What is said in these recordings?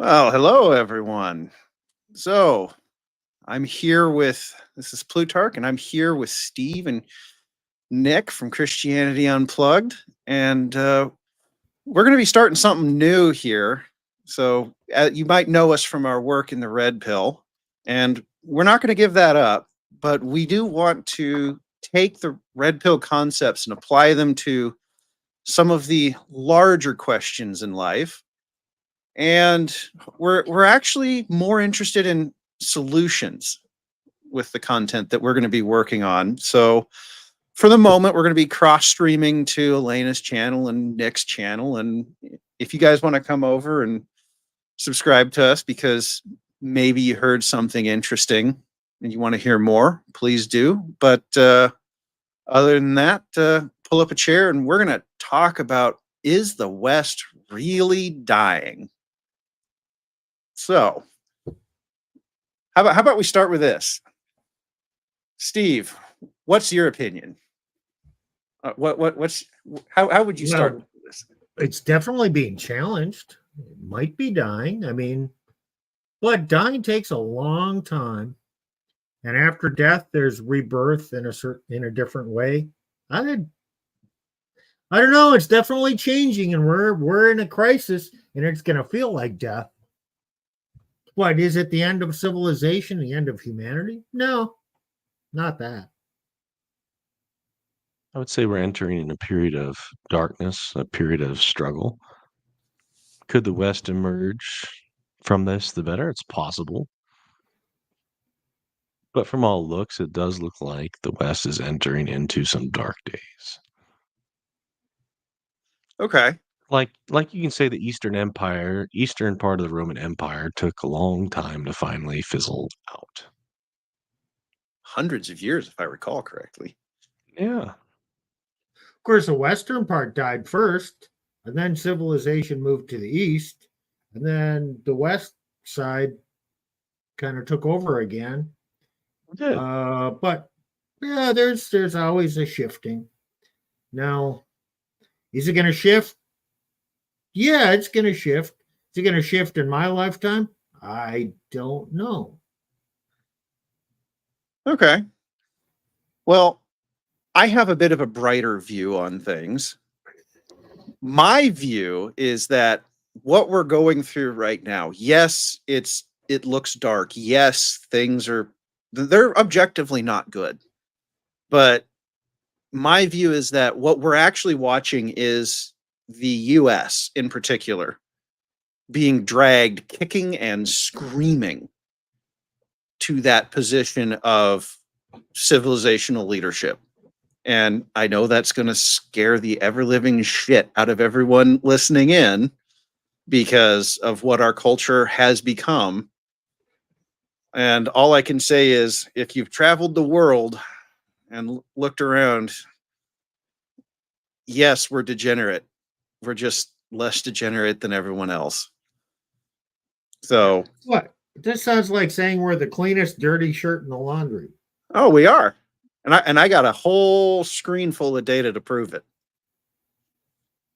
Well, hello everyone. So I'm here with this is Plutarch, and I'm here with Steve and Nick from Christianity Unplugged, and we're going to be starting something new here. So you might know us from our work in the Red Pill, and we're not going to give that up, but we do want to take the Red Pill concepts and apply them to some of the larger questions in life. And we're actually more interested in solutions with the content that we're going to be working on. So for the moment, we're going to be cross streaming to Elena's channel and Nick's channel. And if you guys want to come over and subscribe to us because maybe you heard something interesting and you want to hear more, please do. But other than that, pull up a chair and we're going to talk about, is the West really dying? So, how about we start with this? Steve, what's your opinion? How would you start with this? It's definitely being challenged. It might be dying. But dying takes a long time, and after death, there's rebirth in a different way. I don't know. It's definitely changing, and we're in a crisis, and it's going to feel like death. What, is it the end of civilization, the end of humanity? No, not that. I would say we're entering in a period of darkness, a period of struggle. Could the West emerge from this the better? It's possible. But from all looks, it does look like the West is entering into some dark days. Okay. Like you can say the Eastern Empire, eastern part of the Roman Empire took a long time to finally fizzle out. Hundreds of years, if I recall correctly. Yeah. Of course, the western part died first, and then civilization moved to the east, and then the west side kind of took over again. Good. But yeah, there's always a shifting. Now, is it going to shift? Yeah, it's going to shift. Is it going to shift in my lifetime? I don't know. Okay. Well, I have a bit of a brighter view on things. My view is that what we're going through right now, yes, it looks dark. Yes, they're objectively not good. But my view is that what we're actually watching is the US in particular being dragged kicking and screaming to that position of civilizational leadership. And I know that's going to scare the ever-living shit out of everyone listening in because of what our culture has become. And all I can say is, if you've traveled the world and looked around, yes, we're degenerate. We're just less degenerate than everyone else. So what? This sounds like saying we're the cleanest dirty shirt in the laundry. Oh, we are. And I got a whole screen full of data to prove it.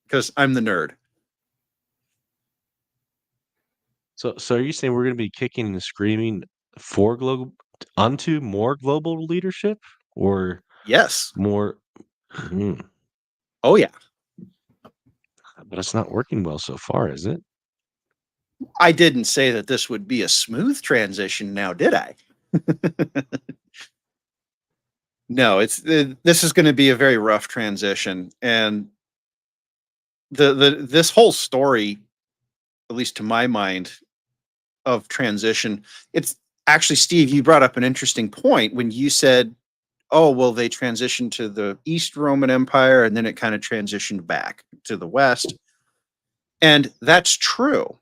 Because I'm the nerd. So are you saying we're going to be kicking and screaming onto more global leadership, or yes, more? Oh yeah, but it's not working well so far, is it? I didn't say that this would be a smooth transition. Now, did I? No, this is going to be a very rough transition, and this whole story, at least to my mind, of transition, it's actually, Steve, you brought up an interesting point when you said, oh, well, they transitioned to the East Roman Empire and then it kind of transitioned back to the West. And that's true.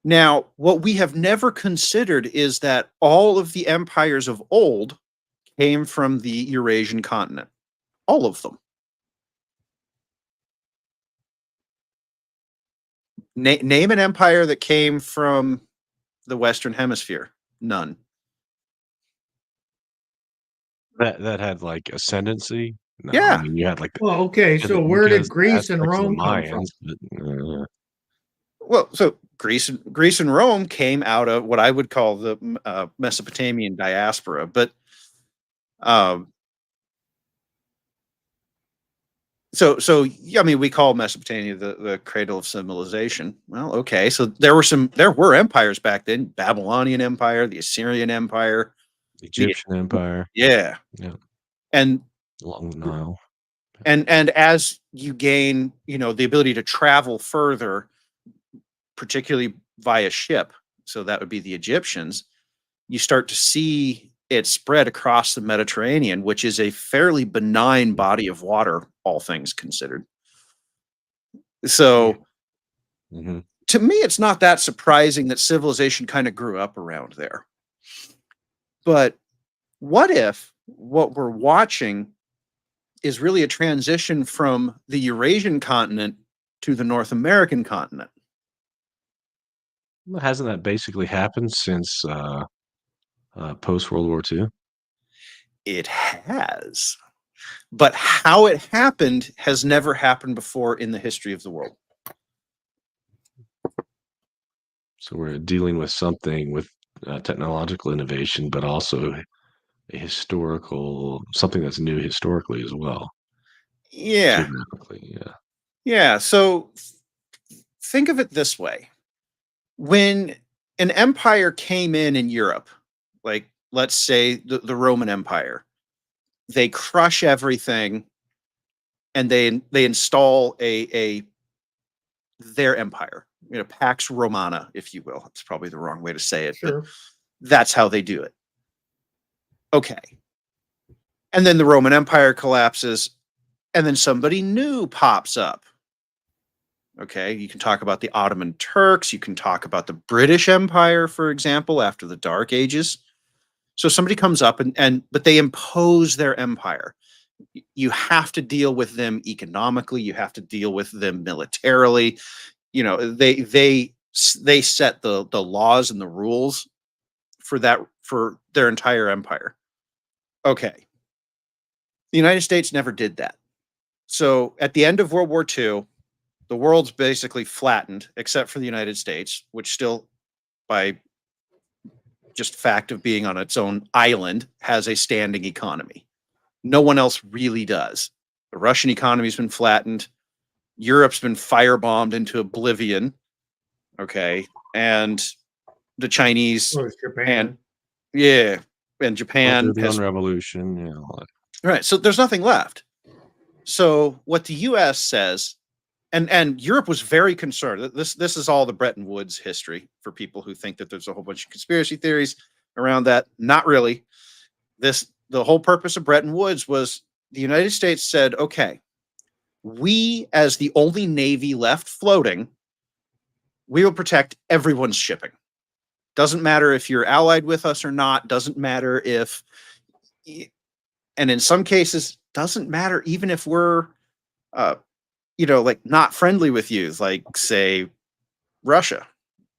Now, what we have never considered is that all of the empires of old came from the Eurasian continent. All of them. Name an empire that came from the Western Hemisphere. None. That had like ascendancy. No, yeah. I mean, you had like. Well, okay. So where did Greece and Rome come from? Well, so Greece and Rome came out of what I would call the Mesopotamian diaspora, but um, I mean, we call Mesopotamia the cradle of civilization. Well, okay, so there were empires back then: Babylonian Empire, the Assyrian Empire, Egyptian Empire. yeah, Yeah. and Along the Nile. and as you gain, the ability to travel further, particularly via ship, so that would be the Egyptians, you start to see it spread across the Mediterranean, which is a fairly benign body of water, all things considered. So Mm-hmm. to me, it's not that surprising that civilization kind of grew up around there. But what if what we're watching is really a transition from the Eurasian continent to the North American continent? Well, hasn't that basically happened since post World War II? It has. But how it happened has never happened before in the history of the world. So we're dealing with something with technological innovation, but also a historical something that's new historically as well. Yeah. Geographically, yeah. Yeah. So think of it this way. When an empire came in Europe, like let's say the Roman Empire, they crush everything and they install a their empire, Pax Romana, if you will. It's probably the wrong way to say it, Sure. but that's how they do it. Okay. And then the Roman Empire collapses, and then somebody new pops up. Okay, you can talk about the Ottoman Turks, you can talk about the British Empire, for example, after the Dark Ages. So somebody comes up but they impose their empire. You have to deal with them economically, you have to deal with them militarily. They set the laws and the rules for their entire empire. Okay. The United States never did that. So at the end of World War II, the world's basically flattened, except for the United States, which still, by just fact of being on its own island, has a standing economy. No one else really does. The Russian economy's been flattened. Europe's been firebombed into oblivion. Okay. And the Chinese So is Japan. and yeah, and Japan The has revolution, yeah, all that. right. So there's nothing left. So what the U.S. says, and Europe was very concerned. This is all the Bretton Woods history for people who think that there's a whole bunch of conspiracy theories around that. Not really. The whole purpose of Bretton Woods was the United States said, okay, we as the only navy left floating, we will protect everyone's shipping. Doesn't matter if you're allied with us or not. Doesn't matter if, and in some cases, doesn't matter even if we're, like not friendly with you, like say Russia.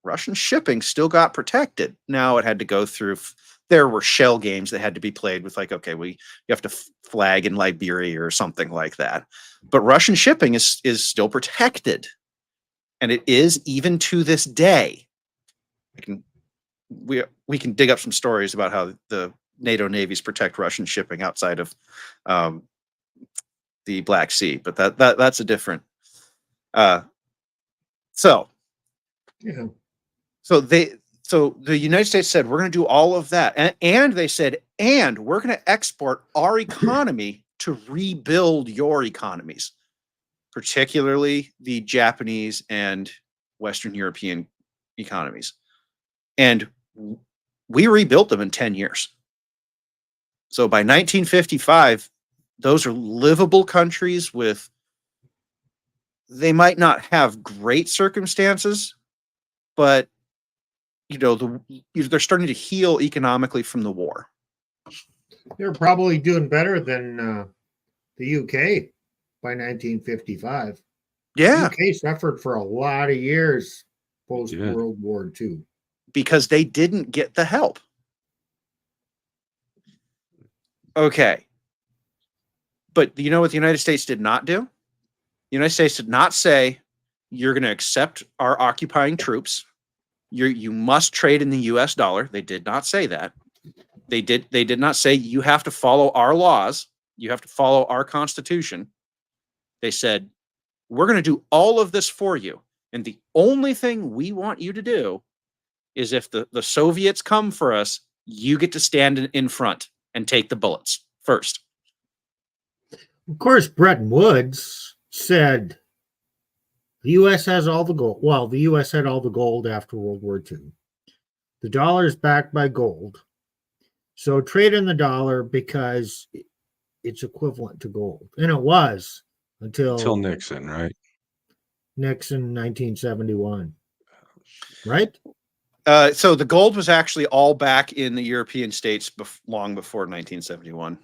Russian shipping still got protected. Now it had to go through. There were shell games that had to be played with, like, okay, you have to flag in Liberia or something like that. But Russian shipping is still protected, and it is even to this day. We can dig up some stories about how the NATO navies protect Russian shipping outside of the Black Sea, but that's a different. So the United States said we're going to do all of that, and they said, and we're going to export our economy to rebuild your economies, particularly the Japanese and Western European economies, and we rebuilt them in 10 years. So by 1955, those are livable countries they might not have great circumstances, but they're starting to heal economically from the war. They're probably doing better than the UK by 1955. Yeah. UK suffered for a lot of years post World War II. Because they didn't get the help. Okay. But you know what the United States did not do? The United States did not say, you're going to accept our occupying troops. You must trade in the US dollar. They did not say that. They did not say you have to follow our laws. You have to follow our constitution. They said, we're going to do all of this for you. And the only thing we want you to do is if the Soviets come for us, you get to stand in front and take the bullets first. Of course, Bretton Woods said the U.S. has all the gold. Well, the U.S. had all the gold after World War II. The dollar is backed by gold. So trade in the dollar because it's equivalent to gold. And it was until Nixon, right? Nixon 1971. Right? So the gold was actually all back in the European states long before 1971.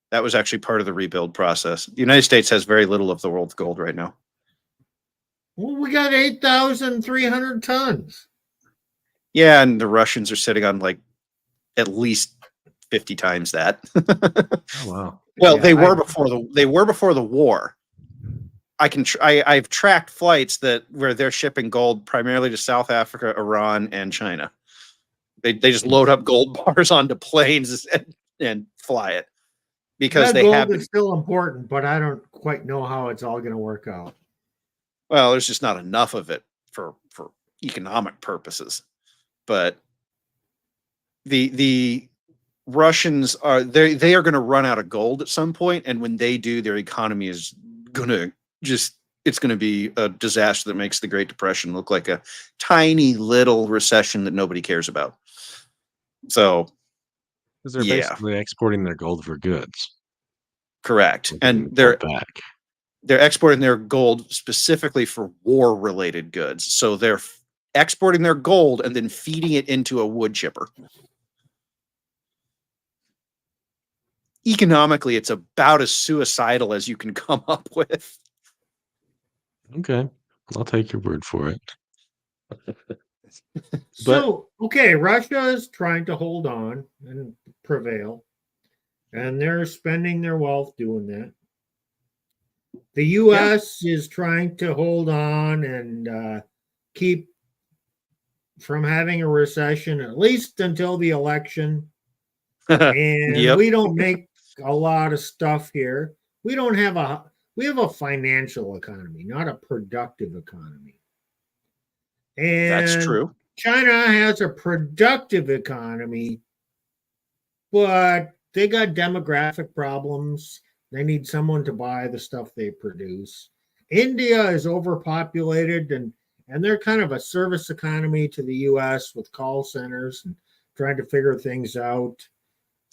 That was actually part of the rebuild process. The United States has very little of the world's gold right now. Well, we got 8,300 tons. Yeah, and the Russians are sitting on like at least 50 times that. Oh wow. Well, Yeah, they were before the war. I've tracked flights where they're shipping gold primarily to South Africa, Iran, and China. They just load up gold bars onto planes and fly it because that they gold have. is still important, but I don't quite know how it's all going to work out. Well, there's just not enough of it for economic purposes. But the Russians they are going to run out of gold at some point, and when they do, their economy is going to it's going to be a disaster that makes the Great Depression look like a tiny little recession that nobody cares about. So, Because they're basically exporting their gold for goods. Correct. And they're exporting their gold specifically for war-related goods. So they're exporting their gold and then feeding it into a wood chipper. Economically, it's about as suicidal as you can come up with. Okay. I'll take your word for it. So, okay, Russia is trying to hold on and prevail, and they're spending their wealth doing that. The U.S. is trying to hold on and keep from having a recession, at least until the election. And we don't make a lot of stuff here. We have a financial economy, not a productive economy. And that's true. China has a productive economy, but they got demographic problems. They need someone to buy the stuff they produce. India is overpopulated, and they're kind of a service economy to the U.S. with call centers and trying to figure things out.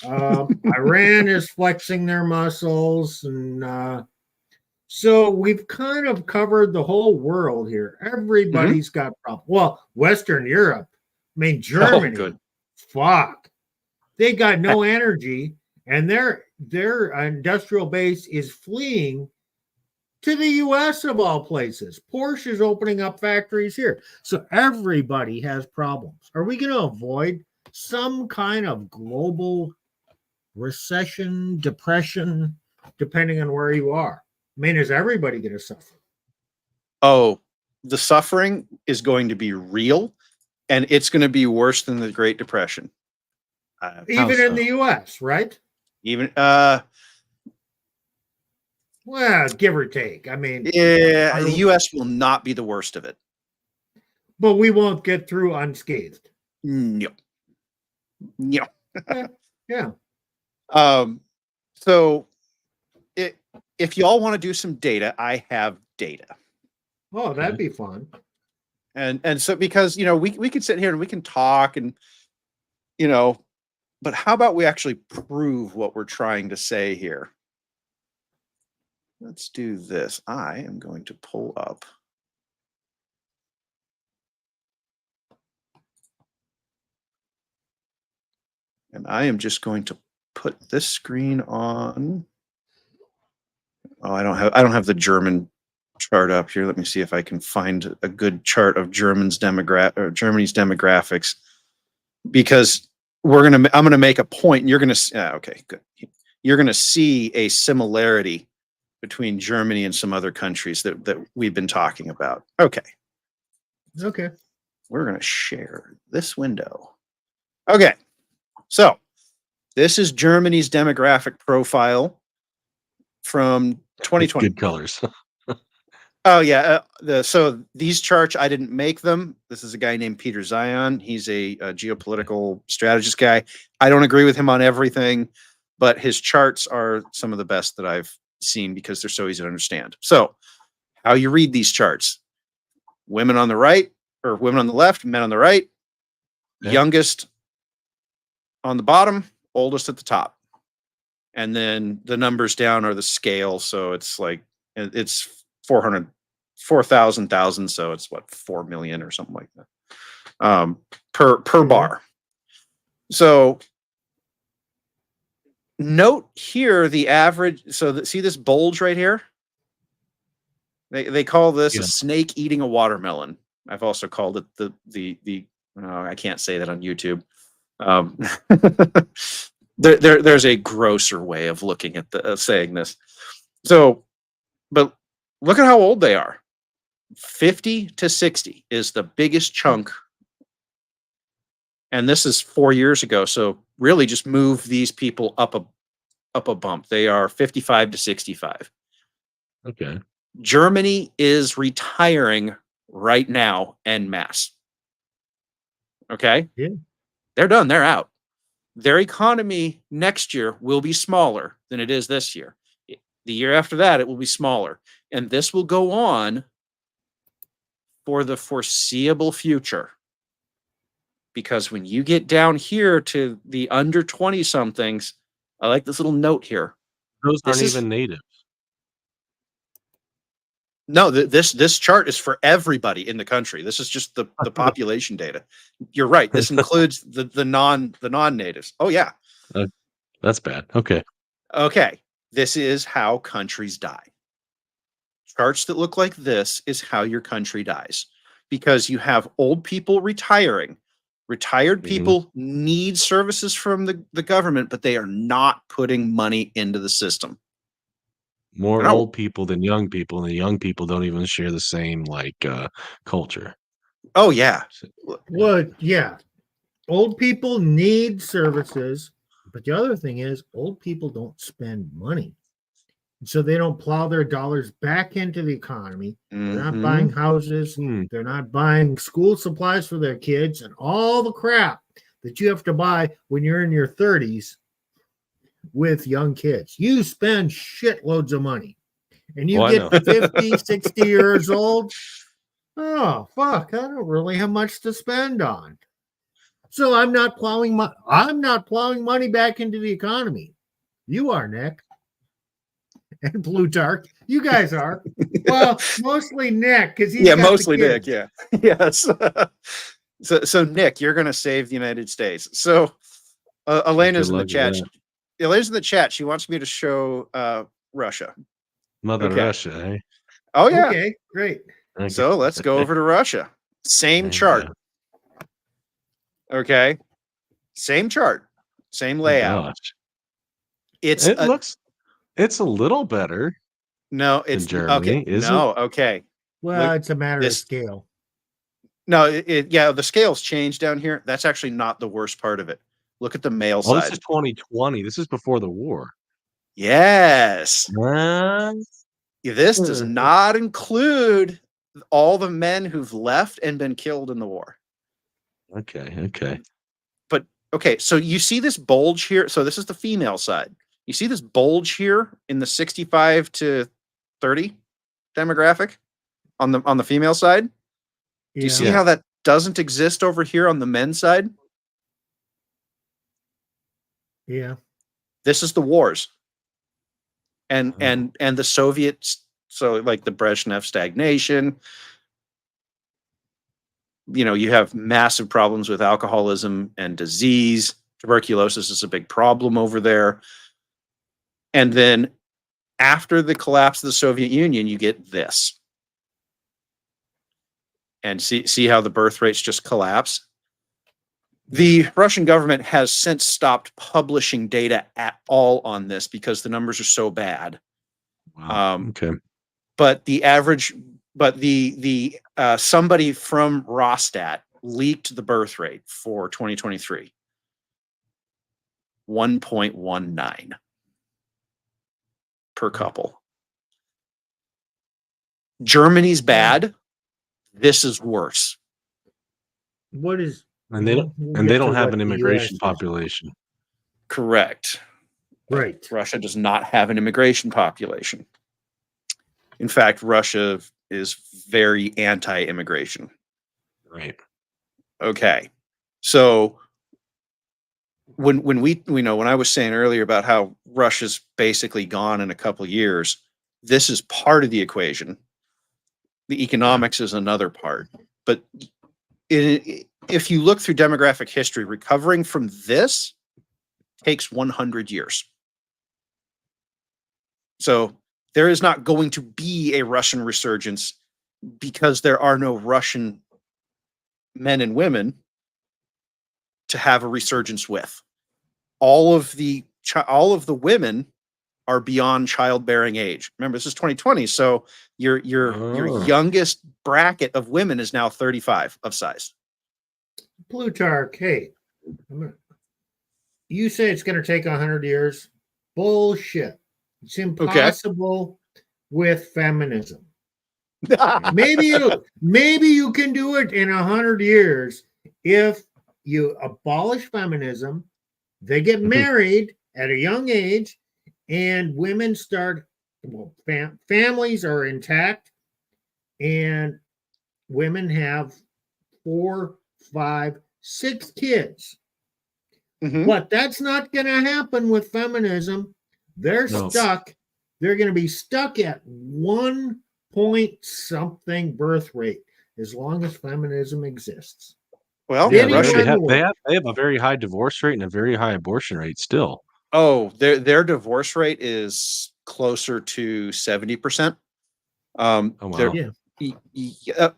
Iran is flexing their muscles, and so we've kind of covered the whole world here. Everybody's got problems. Well, Western Europe, I mean, Germany, fuck. They got no energy, and their industrial base is fleeing to the U.S. of all places. Porsche is opening up factories here. So everybody has problems. Are we going to avoid some kind of global recession, depression, depending on where you are? I mean, is everybody going to suffer? Oh, the suffering is going to be real, and it's going to be worse than the Great Depression. Even in the U.S., right? Even, well, give or take. I mean, yeah, the U.S. will not be the worst of it. But we won't get through unscathed. No. Yeah. So if y'all want to do some data, I have data. Oh, that'd be fun. And so because we could sit here and we can talk and but how about we actually prove what we're trying to say here? Let's do this. I am going to pull up and I am just going to put this screen on. Oh, I don't have the German chart up here. Let me see if I can find a good chart of Germany's demographics, because I'm gonna make a point, and you're gonna okay, good. You're gonna see a similarity between Germany and some other countries that we've been talking about. Okay. Okay. We're going to share this window. Okay. So this is Germany's demographic profile from 2020. Good colors. Oh yeah. So these charts, I didn't make them. This is a guy named Peter Zion. He's a geopolitical strategist guy. I don't agree with him on everything, but his charts are some of the best that I've seen because they're so easy to understand. So how you read these charts: women on the right, or women on the left, men on the right, Okay. youngest on the bottom, oldest at the top. And then the numbers down are the scale. So it's like, it's 4,000, so it's what, 4 million or something like that, per bar. So note here the average. So see this bulge right here? They call this a snake eating a watermelon. I've also called it the I can't say that on YouTube. There's a grosser way of looking at saying this. So, but look at how old they are. 50 to 60 is the biggest chunk. And this is 4 years ago. So really just move these people up a bump. They are 55 to 65. Okay. Germany is retiring right now en masse. Okay? Yeah. They're done. They're out. Their economy next year will be smaller than it is this year. The year after that, it will be smaller. And this will go on for the foreseeable future. Because when you get down here to the under 20 somethings, I like this little note here. Those aren't even native. No, this chart is for everybody in the country. This is just the population data. You're right. This includes the non-natives. Oh yeah. That's bad. Okay. Okay. This is how countries die. Charts that look like this is how your country dies, because you have old people retiring. Retired people need services from the government, but they are not putting money into the system. More old people than young people, and the young people don't even share the same culture. Oh yeah. Well, yeah. Old people need services, but the other thing is old people don't spend money. So they don't plow their dollars back into the economy. They're not buying houses. They're not buying school supplies for their kids and all the crap that you have to buy when you're in your 30s with young kids. You spend shitloads of money. And you get 50, 60 years old. Oh, fuck. I don't really have much to spend on. So I'm not plowing money back into the economy. You are, Nick. And Plutarch. You guys are. Well, mostly Nick, because he's mostly Nick. Yeah. Yes. So Nick, you're going to save the United States. So Elena's in the chat. Elena's in the chat. She wants me to show Russia. Mother Russia, eh? Oh yeah. Okay, great. Okay. So let's go over to Russia. Same chart. Okay. Same chart. Same layout. It's a little better. No, it's Germany. Okay. No, okay. Well, it's a matter of scale. No, the scale's changed down here. That's actually not the worst part of it. Look at the male side. This is 2020. This is before the war. Yes. This does not include all the men who've left and been killed in the war. Okay. But okay, so you see this bulge here. So this is the female side. You see this bulge here in the 65 to 30 demographic on the female side? Do you see how that doesn't exist over here on the men's side? Yeah. This is the wars. And the Soviets, so like the Brezhnev stagnation, you have massive problems with alcoholism and disease. Tuberculosis is a big problem over there. And then after the collapse of the Soviet Union, you get this. And see how the birth rates just collapse? The Russian government has since stopped publishing data at all on this because the numbers are so bad. Wow. Okay. But the somebody from Rostat leaked the birth rate for 2023. 1.19 per couple. Germany's bad. This is worse. What is? And they don't we'll and get they to don't have what an the immigration US is. population. Correct. Right. Russia does not have an immigration population. In fact, Russia is very anti-immigration. Right. Okay. So when I was saying earlier about how Russia's basically gone in a couple of years, this is part of the equation. The economics is another part. But if you look through demographic history, recovering from this takes 100 years. So there is not going to be a Russian resurgence because there are no Russian men and women to have a resurgence with. All of the women are beyond childbearing age. Remember, this is 2020, so your youngest bracket of women is now 35 of size. Plutarch, hey, you say it's going to take 100 years. Bullshit. It's impossible with feminism. Maybe you can do it in 100 years if you abolish feminism. They get married at a young age, and women start. Well, families are intact, and women have 4, 5, 6 kids. But that's not going to happen with feminism. They're stuck. They're going to be stuck at 1 point something birth rate as long as feminism exists. Well, yeah, they have a very high divorce rate and a very high abortion rate still. Oh, their divorce rate is closer to 70%. Oh, wow.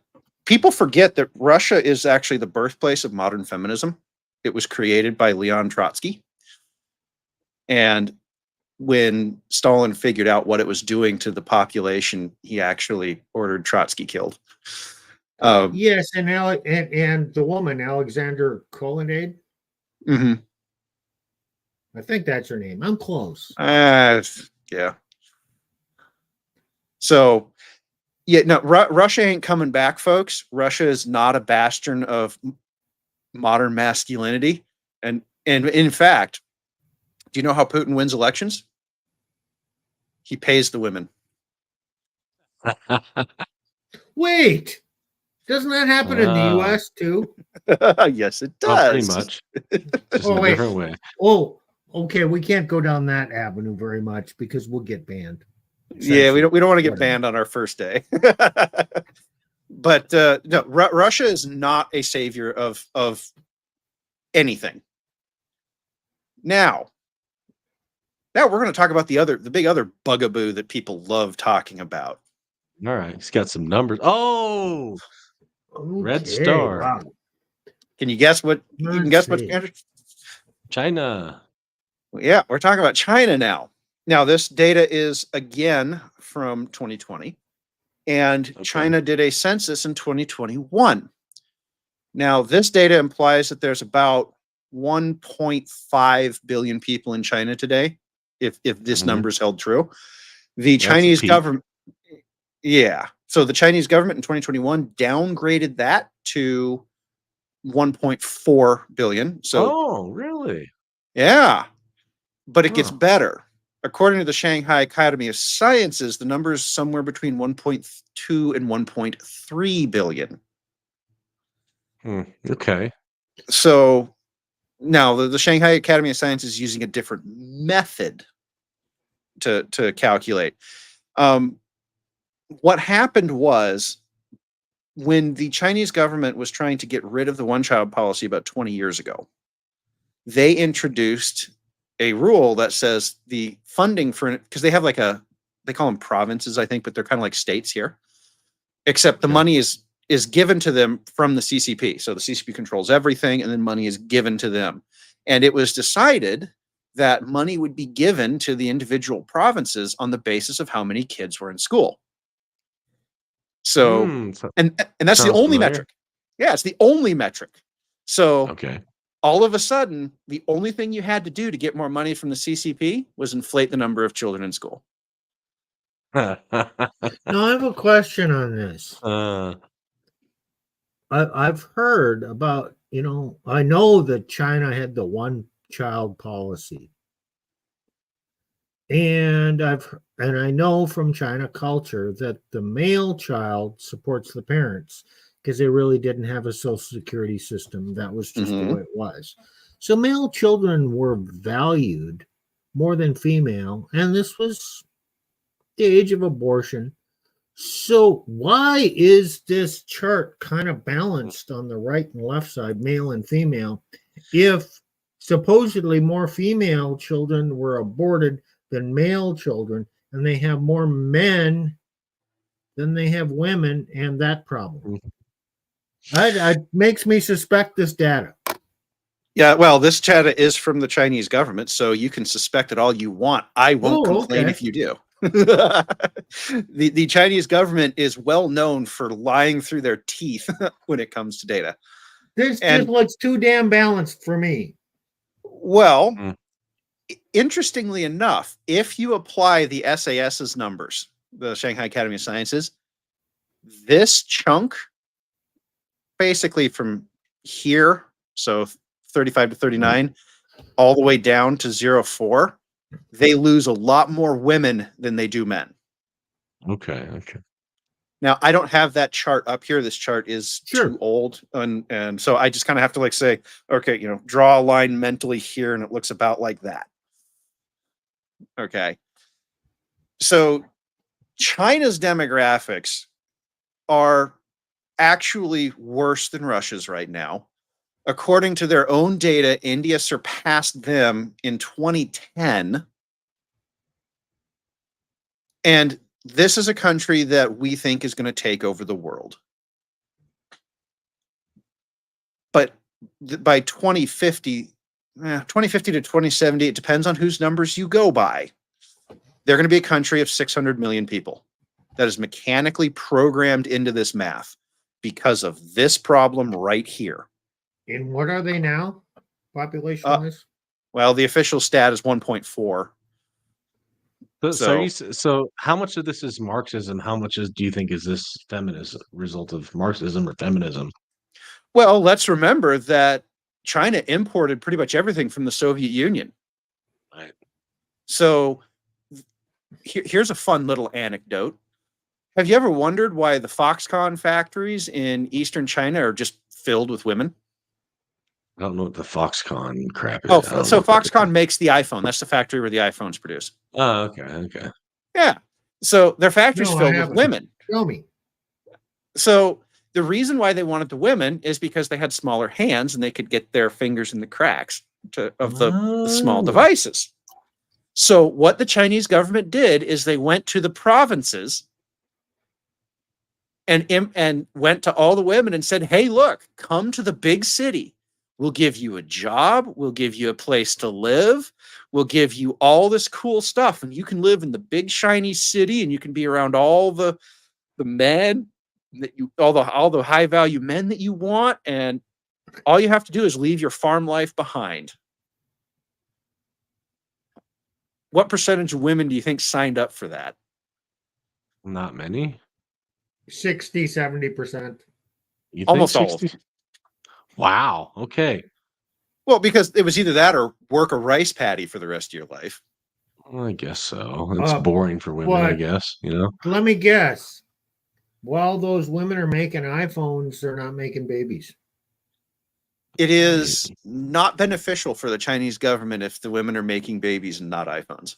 People forget that Russia is actually the birthplace of modern feminism. It was created by Leon Trotsky. And when Stalin figured out what it was doing to the population, he actually ordered Trotsky killed. Yes, and the woman, Alexander Kolonade. Mm-hmm. I think that's her name. I'm close. Yeah. So, no, Russia ain't coming back, folks. Russia is not a bastion of modern masculinity. And in fact, do you know how Putin wins elections? He pays the women. Wait, doesn't that happen in the U.S. too? Yes, it does. Well, pretty much. Just in a different way. Oh, okay. We can't go down that avenue very much because we'll get banned. Yeah, we don't want to get banned on our first day. But no, Russia is not a savior of anything. Now we're going to talk about the big other bugaboo that people love talking about. All right, he's got some numbers. Oh, okay, Red Star. Wow. Can you guess what? You can guess what? China. Yeah, we're talking about China now. Now, this data is again from 2020, and China did a census in 2021. Now, this data implies that there's about 1.5 billion people in China today, if this number is held true. The Chinese government, so the Chinese government in 2021 downgraded that to 1.4 billion. So, really? Yeah, but it gets better. According to the Shanghai Academy of Sciences, the number is somewhere between 1.2 and 1.3 billion. Okay. So now the Shanghai Academy of Sciences is using a different method to calculate. What happened was when the Chinese government was trying to get rid of the one-child policy about 20 years ago, they introduced a rule that says the funding for, because they have they call them provinces, I think, but they're kind of like states here, except the money is given to them from the CCP. So the CCP controls everything, and then money is given to them. And it was decided that money would be given to the individual provinces on the basis of how many kids were in school. So, So and that's the sounds only familiar. metric. Yeah, it's the only metric. So Okay. all of a sudden, the only thing you had to do to get more money from the CCP was inflate the number of children in school. Now, I have a question on this. I've heard about, I know that China had the one-child policy. And I know from China culture that the male child supports the parents because they really didn't have a social security system. That was just the way it was. So male children were valued more than female, and this was the age of abortion. So why is this chart kind of balanced on the right and left side, male and female, if supposedly more female children were aborted than male children, and they have more men than they have women, and that problem? It makes me suspect this data. Yeah, well, this data is from the Chinese government, so you can suspect it all you want. I won't complain if you do. The Chinese government is well known for lying through their teeth when it comes to data. This just looks too damn balanced for me. Well, interestingly enough, if you apply the SAS's numbers, the Shanghai Academy of Sciences, this chunk, basically from here, so 35 to 39, all the way down to 04, they lose a lot more women than they do men. Okay. Now, I don't have that chart up here. This chart is too old. And so I just kind of have to say, okay, draw a line mentally here, and it looks about like that. Okay. So China's demographics are actually worse than Russia's right now. According to their own data, India surpassed them in 2010. And this is a country that we think is going to take over the world. But by 2050 to 2070, it depends on whose numbers you go by. They're going to be a country of 600 million people. That is mechanically programmed into this math because of this problem right here. And what are they now, population-wise? Well, the official stat is 1.4. So how much of this is Marxism? How much do you think is this feminist result of Marxism or feminism? Well, let's remember that China imported pretty much everything from the Soviet Union. Right. So here's a fun little anecdote. Have you ever wondered why the Foxconn factories in eastern China are just filled with women? I don't know what the Foxconn crap is. Oh, so Foxconn makes the iPhone. That's the factory where the iPhone's produced. Oh, okay. Yeah. So their factory's filled with women. Show me. So the reason why they wanted the women is because they had smaller hands and they could get their fingers in the cracks of the small devices. So what the Chinese government did is they went to the provinces and went to all the women and said, hey, look, come to the big city. We'll give you a job. We'll give you a place to live. We'll give you all this cool stuff. And you can live in the big, shiny city, and you can be around all the men that all the high value men that you want. And all you have to do is leave your farm life behind. What percentage of women do you think signed up for that? Not many. 60, 70%. Almost all of them. Wow. Okay. Well, because it was either that or work a rice paddy for the rest of your life. I guess so. It's boring for women, I guess, Let me guess. While those women are making iPhones, they're not making babies. It is not beneficial for the Chinese government if the women are making babies and not iPhones.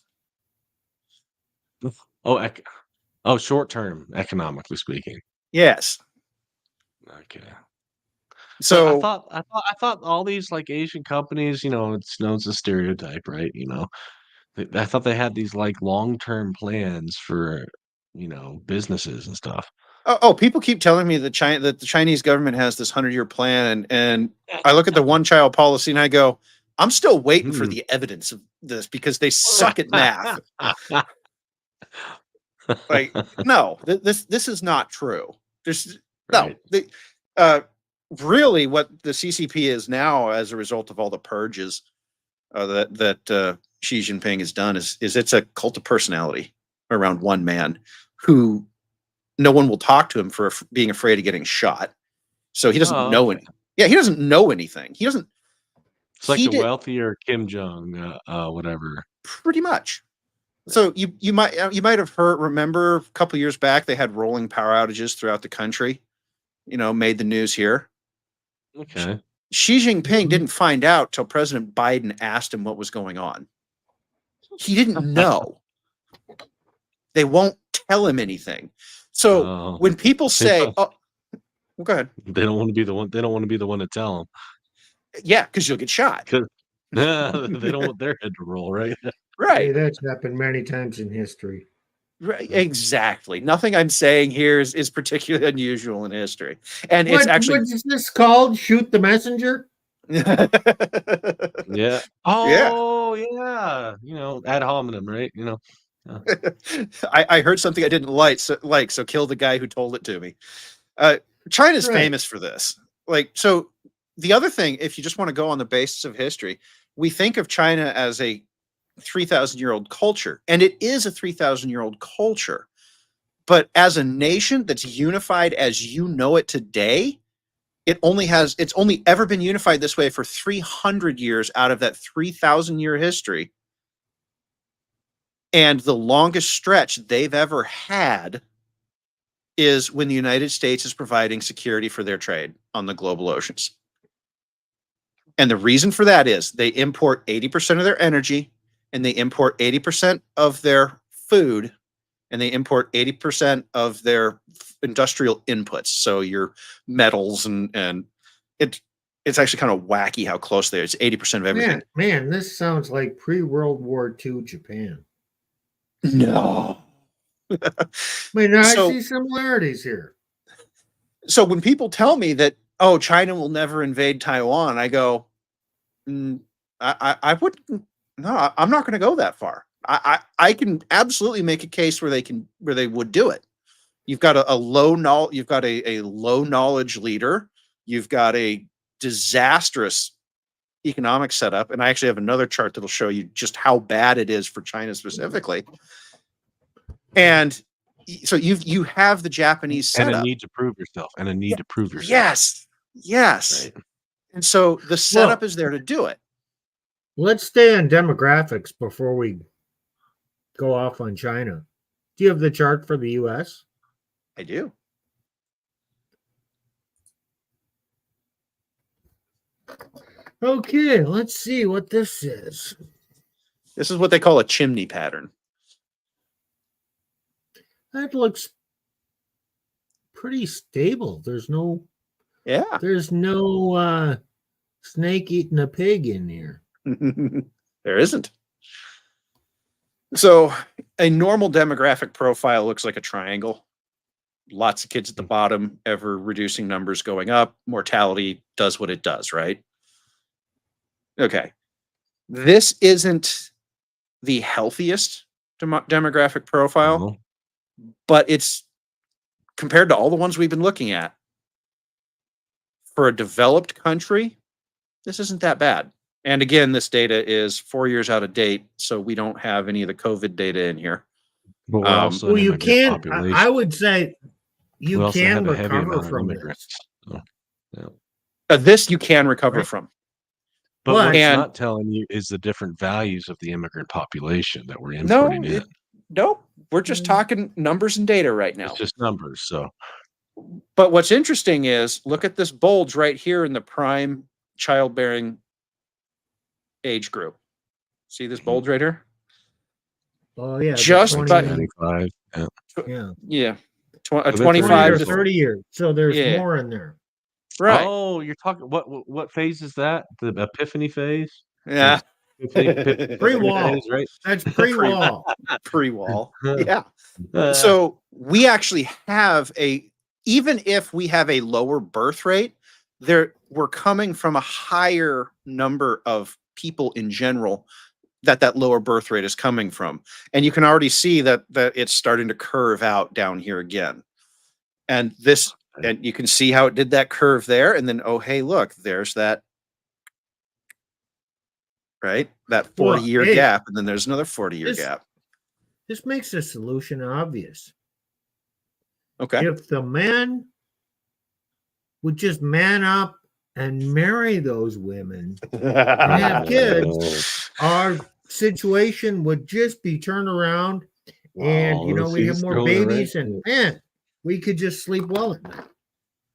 Oh, short term, economically speaking. Yes. Okay. So I thought all these Asian companies, it's known as a stereotype, right? I thought they had these long term plans for businesses and stuff. Oh, people keep telling me that the Chinese government has this 100-year plan, and I look at the one-child policy and I go, I'm still waiting for the evidence of this because they suck at math. Like, no, this is not true. There's Right. really what the CCP is now as a result of all the purges that Xi Jinping has done is it's a cult of personality around one man who no one will talk to him for being afraid of getting shot. So he doesn't know any. Yeah, he doesn't know anything. He doesn't. It's like the wealthier Kim Jong, whatever. Pretty much. So you might have remember a couple years back they had rolling power outages throughout the country. Made the news here. Okay. Xi Jinping didn't find out till President Biden asked him what was going on. He didn't know. They won't tell him anything. So when people say, "Oh, well, go ahead," they don't want to be the one. They don't want to be the one to tell them. Yeah, because you'll get shot. They don't want their head to roll, right? Right. Hey, that's happened many times in history. Right. Exactly. Nothing I'm saying here is particularly unusual in history, and it's actually what is this called? Shoot the messenger. Yeah. Oh, yeah. Ad hominem, right? I heard something I didn't like, so kill the guy who told it to me. China's famous for this. So the other thing, if you just want to go on the basis of history, we think of China as a 3,000-year-old culture, and it is a 3,000-year-old culture. But as a nation that's unified as you know it today, it's only ever been unified this way for 300 years out of that 3,000-year history. And the longest stretch they've ever had is when the United States is providing security for their trade on the global oceans. And the reason for that is they import 80% of their energy, and they import 80% of their food, and they import 80% of their industrial inputs. So your metals and it's actually kind of wacky how close they are. It's 80% of everything. Man, this sounds like pre-World War II Japan. No. I mean, I see similarities here. So when people tell me that, oh, China will never invade Taiwan, I go, I wouldn't. No, I'm not going to go that far. I can absolutely make a case where they would do it. You've got a low knowledge leader. You've got a disastrous economic setup, and I actually have another chart that'll show you just how bad it is for China specifically. And so you have the Japanese setup, and a need to prove yourself, Yes. Right. And so the setup is there to do it. Let's stay on demographics before we go off on China. Do you have the chart for the U.S.? I do. Okay, let's see what this is. This is what they call a chimney pattern. That looks pretty stable. There's no snake eating a pig in here. There isn't. So a normal demographic profile looks like a triangle. Lots of kids at the bottom, ever reducing numbers going up. Mortality does what it does, right? Okay. This isn't the healthiest demographic profile, but it's compared to all the ones we've been looking at. For a developed country, this isn't that bad. And again, this data is 4 years out of date, so we don't have any of the COVID data in here. Well, you can. I would say you can recover from this. This you can recover from. But what it's not telling you is the different values of the immigrant population that we're importing in. Nope. We're just talking numbers and data right now. It's just numbers. So, but what's interesting is look at this bulge right here in the prime childbearing age group. See this bulge right here? Oh yeah, just by 25. Yeah. 25 to 30 years. So there's more in there. Right. Oh, you're talking what phase is that? The epiphany phase? Yeah. Pre-wall, right? That's pre-wall. Pre-wall. Yeah. So we actually have even if we have a lower birth rate, we're coming from a higher number of people in general that lower birth rate is coming from. And you can already see that it's starting to curve out down here again. And you can see how it did that curve there. And then, oh, hey, look, there's that, right? That 40-year gap. And then there's another 40-year gap. This makes the solution obvious. Okay. If the man would just man up and marry those women and have kids, our situation would just be turned around, and we'd have more babies, and man, we could just sleep well at night.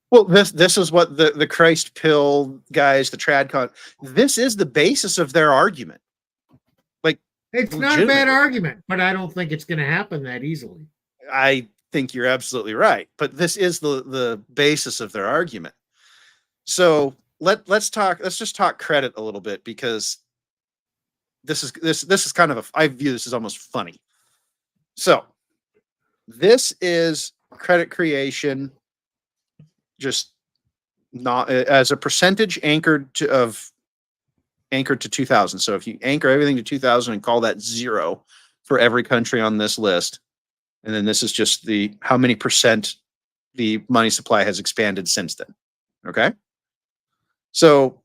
Well, this is what the Christ pill guys, the TradCon, this is the basis of their argument. Like, it's not a bad argument, but I don't think it's going to happen that easily. I think you're absolutely right, but this is the basis of their argument. So let's just talk credit a little bit, because this is kind of I view this as almost funny. So this is credit creation, just not as a percentage anchored to 2000. So if you anchor everything to 2000 and call that 0 for every country on this list, and then this is just how many percent the money supply has expanded since then. Okay. So,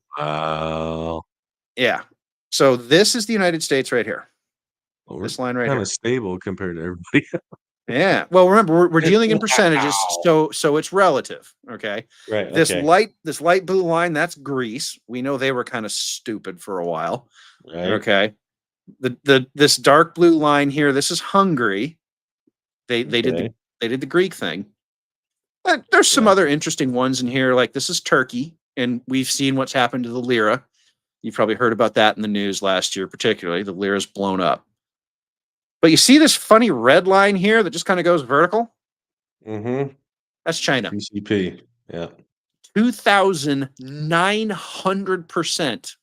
yeah. So this is the United States right here. Well, this line right here. Kind of stable compared to everybody else. Yeah. Well, remember, we're dealing in percentages, so it's relative. Okay. Right. This light blue line, that's Greece. We know they were kind of stupid for a while. Right. Okay. This dark blue line here, this is Hungary. They did the Greek thing. But there's some other interesting ones in here. Like this is Turkey, and we've seen what's happened to the lira. You've probably heard about that in the news last year, particularly. The lira's blown up. But you see this funny red line here that just kind of goes vertical? Mm-hmm. That's China. PCP. Yeah. 2,900%.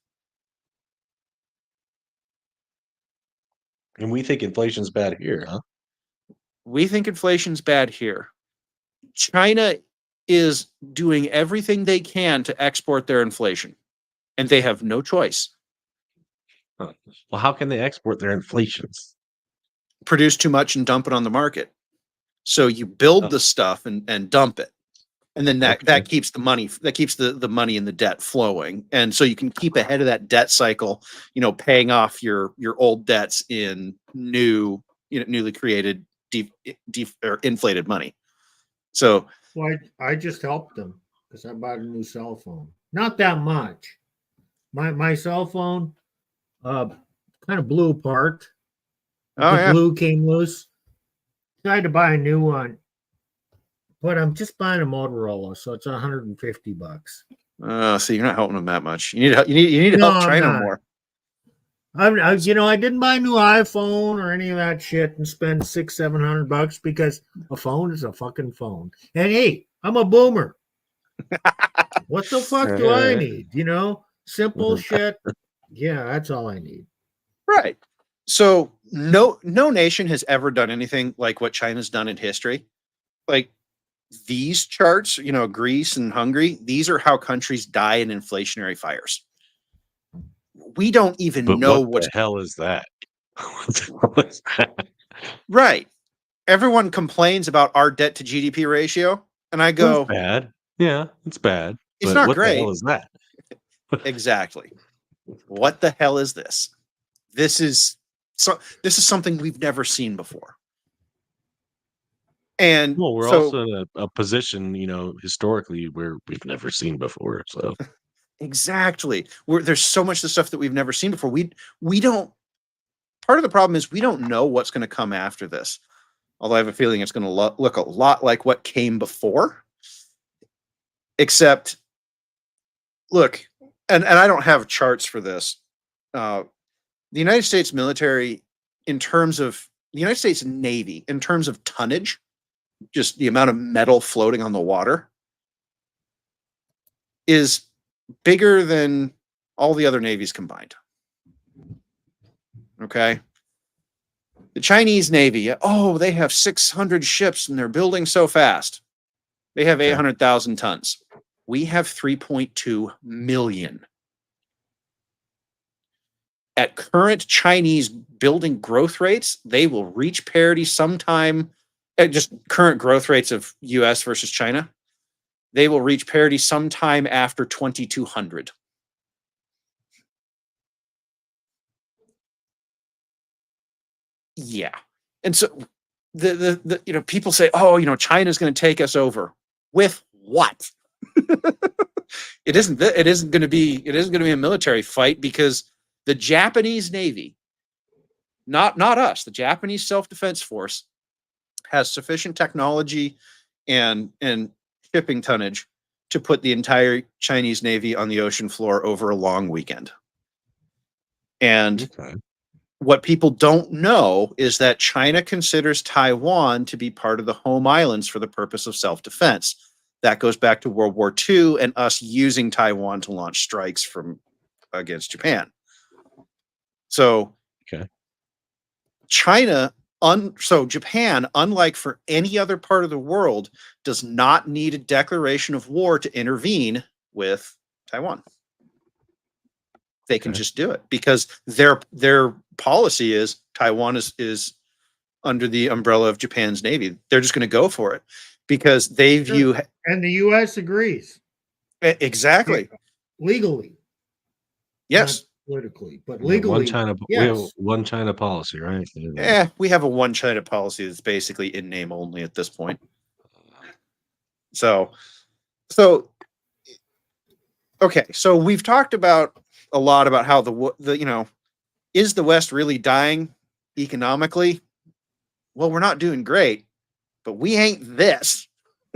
And we think inflation's bad here, huh? We think inflation's bad here. China is doing everything they can to export their inflation, and they have no choice. Well, how can they export their inflation? Produce too much and dump it on the market. So you build the stuff and dump it. And then that keeps the money, the money and the debt flowing. And so you can keep ahead of that debt cycle, paying off your old debts in newly created or inflated money. So I just helped them because I bought a new cell phone. Not that much. My cell phone kind of blew apart. The glue came loose. Tried to buy a new one, but I'm just buying a Motorola, so it's $150. So you're not helping them that much. You need to help China more. I didn't buy a new iPhone or any of that shit and spend $600-700 because a phone is a fucking phone. And hey, I'm a boomer. What the fuck do I need? Simple shit. Yeah, that's all I need. Right. So no nation has ever done anything like what China's done in history. Like these charts, Greece and Hungary, these are how countries die in inflationary fires. We don't even know what the hell is that. What the hell is that? Right. Everyone complains about our debt to GDP ratio, and I go, it's bad. Yeah, it's bad. It's not what great. The hell is that? Exactly. What the hell is this? This is something we've never seen before. And we're also in a position, historically where we've never seen before. So exactly. There's so much of the stuff that we've never seen before. We don't. Part of the problem is we don't know what's going to come after this. Although I have a feeling it's going to look a lot like what came before. Except, look, and I don't have charts for this. The United States military, in terms of the United States Navy, in terms of tonnage, just the amount of metal floating on the water, is bigger than all the other navies combined. Okay. The Chinese Navy, they have 600 ships and they're building so fast. They have 800,000 tons. We have 3.2 million. at current Chinese building growth rates, they will reach parity sometime at just current growth rates of US versus China. They will reach parity sometime after 2200. Yeah. And so the people say, oh, China's going to take us over. With what? It isn't going to be a military fight, because the Japanese Navy, not us, the Japanese self-defense force, has sufficient technology and shipping tonnage to put the entire Chinese Navy on the ocean floor over a long weekend. And Okay. what people don't know is that China considers Taiwan to be part of the home islands for the purpose of self-defense. That goes back to World War II and us using Taiwan to launch strikes against Japan. So Okay. Japan, unlike for any other part of the world, does not need a declaration of war to intervene with Taiwan. They can just do it, because their policy is Taiwan is under the umbrella of Japan's Navy. They're just going to go for it because they view. And the U.S. agrees. Exactly. Legally. Yes. Not politically, but legally. We have one China policy, right? Yeah, we have a one China policy that's basically in name only at this point. So okay, so we've talked a lot about how the is the West really dying economically? Well, we're not doing great, but we ain't this.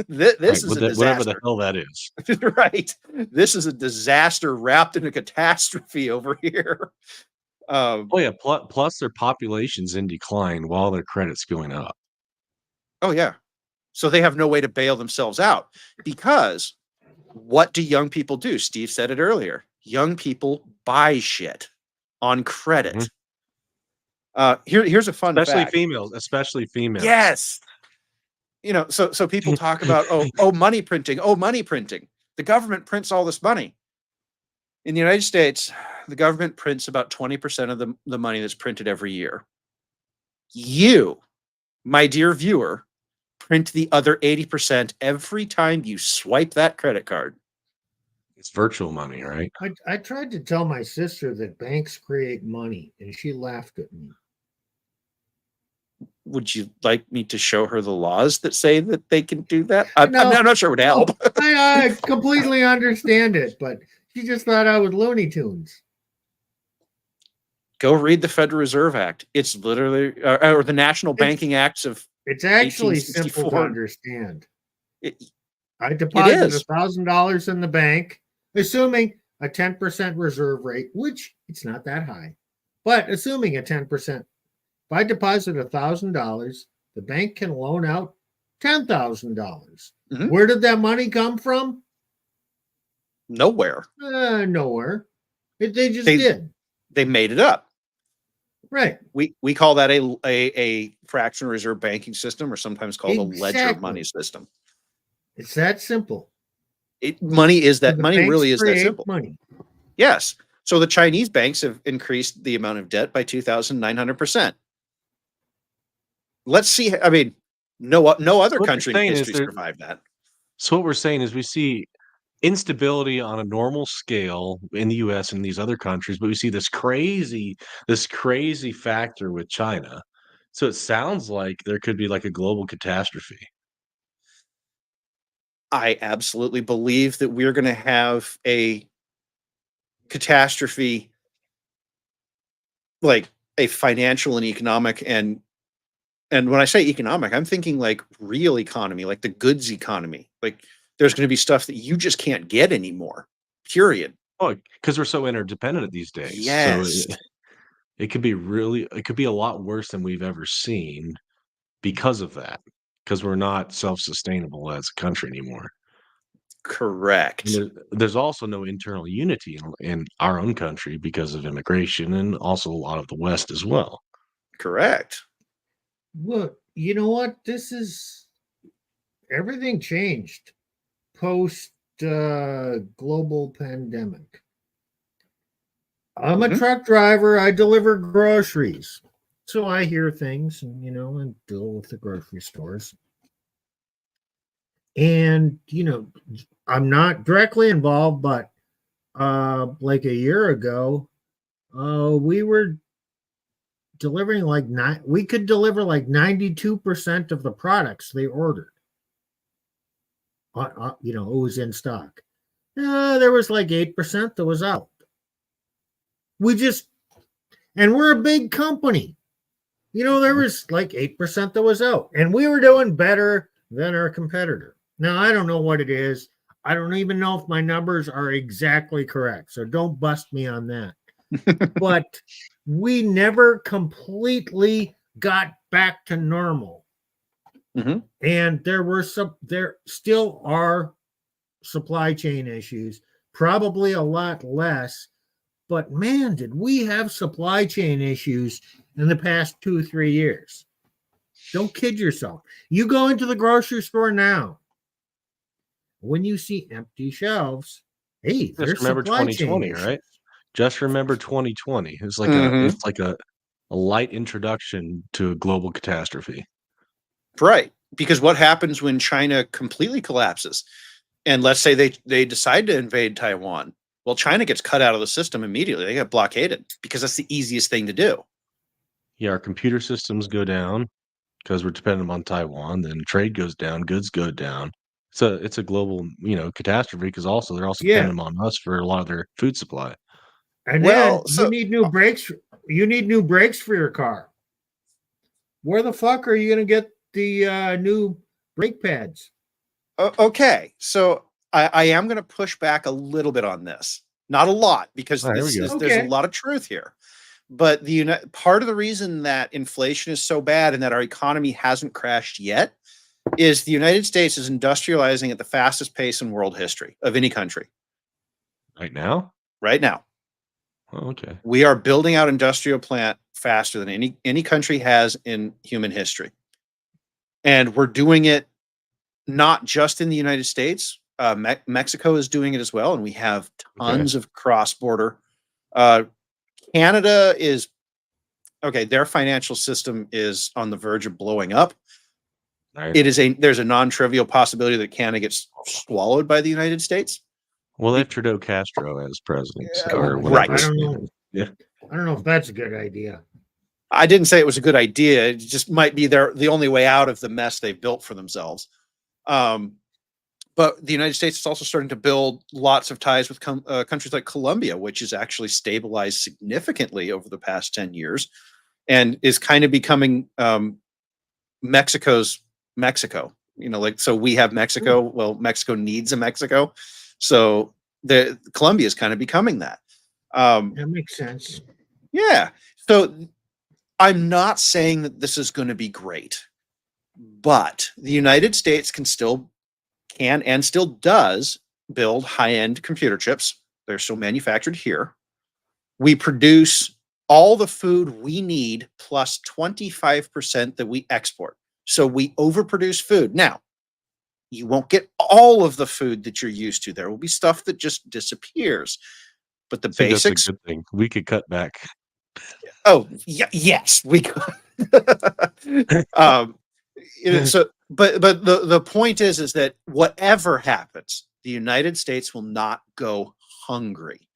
This is a disaster. Whatever the hell that is. Right. This is a disaster wrapped in a catastrophe over here. Oh yeah. Plus, their population's in decline while their credit's going up. Oh yeah. So they have no way to bail themselves out, because what do young people do? Steve said it earlier. Young people buy shit on credit. Mm-hmm. Here's a fun fact. Especially females. Yes. So people talk about, money printing. Oh, money printing. The government prints all this money. In the United States, the government prints about 20% of the money that's printed every year. You, my dear viewer, print the other 80% every time you swipe that credit card. It's virtual money, right? I tried to tell my sister that banks create money, and she laughed at me. Would you like me to show her the laws that say that they can do that? I'm not sure it would help. I completely understand it, but she just thought I was Looney Tunes. Go read the Federal Reserve Act. It's literally, or the National Banking Acts of. It's actually simple to understand. I deposited $1,000 in the bank, assuming a 10% reserve rate, which it's not that high, but assuming a 10%. If I deposit $1,000, the bank can loan out $10,000. Mm-hmm. Where did that money come from? Nowhere. Nowhere. They just did. They made it up. Right. We call that a fractional reserve banking system, or sometimes called a ledger money system. It's that simple. Money really is that simple. Money. Yes. So the Chinese banks have increased the amount of debt by 2,900%. Let's see. I mean, no other country in history survived that. So what we're saying is we see instability on a normal scale in the US and these other countries, but we see this crazy factor with China. So it sounds like there could be like a global catastrophe. I absolutely believe that we're going to have a catastrophe, like a financial and economic, and when I say economic, I'm thinking like real economy, like the goods economy. Like there's going to be stuff that you just can't get anymore, period. Oh, because we're so interdependent these days. Yes. So it could be a lot worse than we've ever seen because of that, because we're not self-sustainable as a country anymore. Correct. There's also no internal unity in our own country because of immigration, and also a lot of the West as well. Correct. Well, you know what? Everything changed post global pandemic. I'm a truck driver. I deliver groceries. So I hear things and, and deal with the grocery stores. And, I'm not directly involved, but like a year ago, we were delivering we could deliver like 92% of the products they ordered. It was in stock. There was like 8% that was out. And we're a big company. There was like 8% that was out, and we were doing better than our competitor. Now, I don't know what it is. I don't even know if my numbers are exactly correct, so don't bust me on that. But we never completely got back to normal. Mm-hmm. And there still are supply chain issues, probably a lot less. But man, did we have supply chain issues in the past 2 or 3 years. Don't kid yourself. You go into the grocery store now. When you see empty shelves, hey, there's remember supply chain 2020, issues. right? Just remember 2020. It's like it's like a light introduction to a global catastrophe. Right. Because what happens when China completely collapses? And let's say they decide to invade Taiwan. Well, China gets cut out of the system immediately. They get blockaded because that's the easiest thing to do. Yeah, our computer systems go down because we're dependent on Taiwan. Then trade goes down, goods go down. So it's a global, catastrophe because also they're also dependent on us for a lot of their food supply. And then you need new brakes. You need new brakes for your car. Where the fuck are you going to get the new brake pads? Okay, so I am going to push back a little bit on this. Not a lot, because there's a lot of truth here. But part of the reason that inflation is so bad and that our economy hasn't crashed yet is the United States is industrializing at the fastest pace in world history of any country. Right now? Right now. Oh, okay. We are building out industrial plant faster than any country has in human history. And we're doing it not just in the United States. Mexico is doing it as well, and we have tons of cross-border. Canada is their financial system is on the verge of blowing up. Right. There's a non-trivial possibility that Canada gets swallowed by the United States. Well, they have Trudeau Castro as president, right? I don't know. Yeah, I don't know if that's a good idea. I didn't say it was a good idea. It just might be the only way out of the mess they've built for themselves. But the United States is also starting to build lots of ties with countries like Colombia, which has actually stabilized significantly over the past 10 years and is kind of becoming Mexico's Mexico. So we have Mexico. Well, Mexico needs a Mexico. So Colombia is kind of becoming that. That makes sense. Yeah. So I'm not saying that this is going to be great, but the United States can and still does build high-end computer chips. They're still manufactured here. We produce all the food we need plus 25% that we export. So we overproduce food. Now, you won't get all of the food that you're used to. There will be stuff that just disappears. But the basics. That's a good thing. We could cut back. Oh, yes, we could. But the point is that whatever happens, the United States will not go hungry.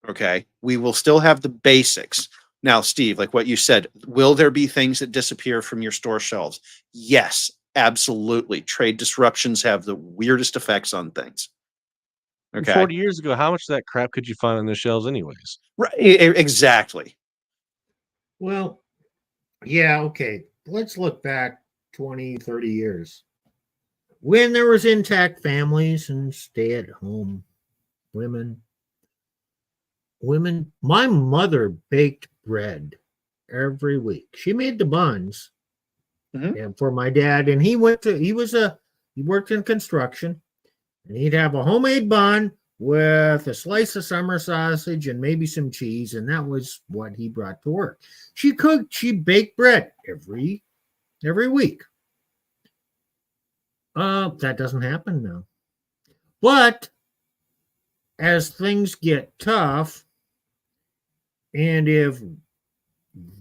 Okay, we will still have the basics. Now, Steve, like what you said, will there be things that disappear from your store shelves? Yes, absolutely. Trade disruptions have the weirdest effects on things. Okay. 40 years ago, how much of that crap could you find on the shelves anyways? Right, exactly. Well, yeah, okay. Let's look back 20, 30 years. When there was intact families and stay-at-home women, my mother baked bread every week. She made the buns and for my dad, and he worked in construction, and he'd have a homemade bun with a slice of summer sausage and maybe some cheese, and that was what he brought to work. She baked bread every week. That doesn't happen now. But as things get tough, And if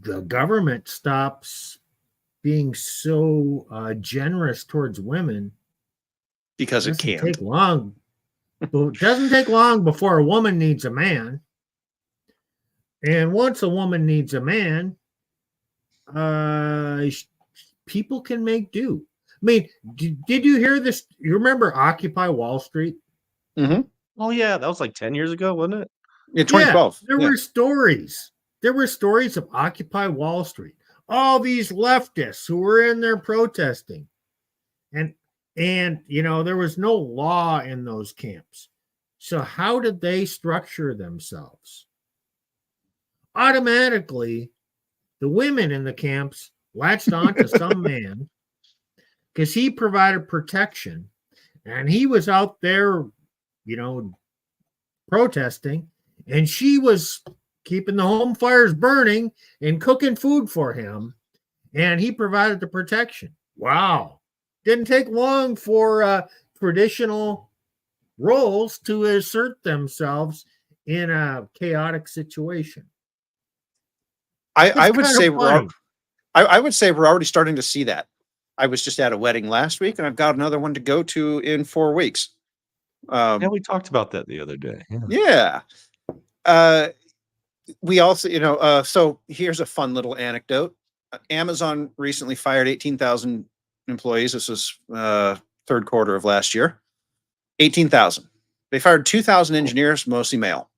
the government stops being so generous towards women, because it doesn't can. take long. It doesn't take long before a woman needs a man. And once a woman needs a man, people can make do. I mean, did you hear this? You remember Occupy Wall Street? Mm-hmm. Oh yeah, that was like 10 years ago, wasn't it? In 2012. Yeah, there were stories. There were stories of Occupy Wall Street. All these leftists who were in there protesting. And you know, there was no law in those camps. So how did they structure themselves? Automatically, the women in the camps latched onto some man because he provided protection, and he was out there, you know, protesting, and she was keeping the home fires burning and cooking food for him, and he provided the protection. Wow. Didn't take long for traditional roles to assert themselves in a chaotic situation. I would say funny. I would say we're already starting to see that. I was just at a wedding last week, and I've got another one to go to in 4 weeks. Yeah, we talked about that the other day. Yeah. We also, you know, so here's a fun little anecdote. Amazon recently fired 18,000 employees. This was third quarter of last year. 18,000. They fired 2,000 engineers, mostly male.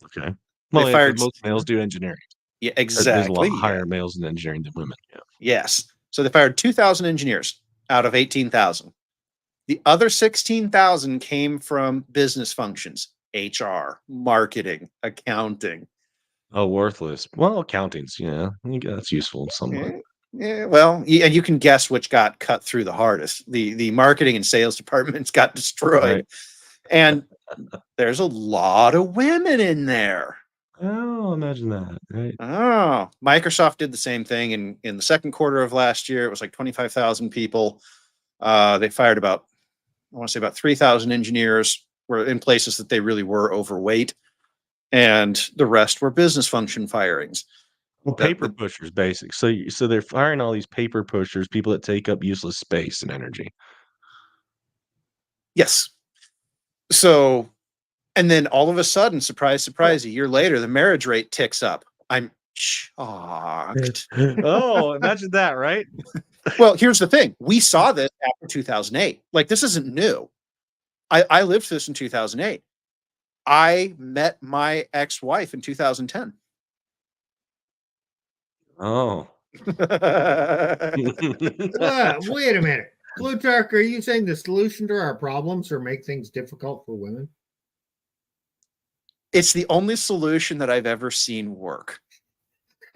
Okay. Well, They yeah, 'cause fired. most males do engineering. Yeah, There's a exactly. lot higher males in engineering than women. Yeah. Yes. So they fired 2,000 engineers out of 18,000. The other 16,000 came from business functions, HR, marketing, accounting. Oh, worthless. Well, accountings, yeah, that's useful somewhat. Yeah, well, and you can guess which got cut through the hardest. The marketing and sales departments got destroyed. Right. And there's a lot of women in there. Oh, imagine that, right? Oh, Microsoft did the same thing in the second quarter of last year. It was like 25,000 people. They fired about, I want to say about 3,000 engineers were in places that they really were overweight. And the rest were business function firings. Well, paper pushers, basic. So they're firing all these paper pushers, people that take up useless space and energy. Yes. So, and then all of a sudden, surprise, surprise, a year later, the marriage rate ticks up. I'm shocked. Oh, imagine that, right? Well, here's the thing. We saw this after 2008. Like, this isn't new. I lived through this in 2008. I met my ex-wife in 2010. Oh. Wait a minute. Plutarch, are you saying the solution to our problems are make things difficult for women? It's the only solution that I've ever seen work.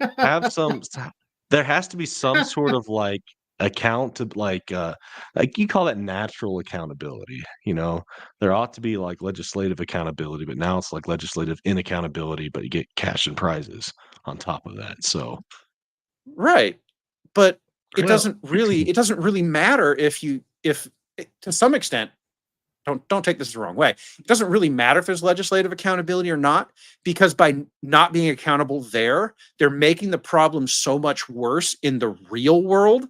There has to be some sort of like like you call that natural accountability, you know. There ought to be like legislative accountability, but now it's like legislative inaccountability, but you get cash and prizes on top of that. So right. But it Well, doesn't really matter if to some extent, don't take this the wrong way. It doesn't really matter if there's legislative accountability or not, because by not being accountable there, they're making the problem so much worse in the real world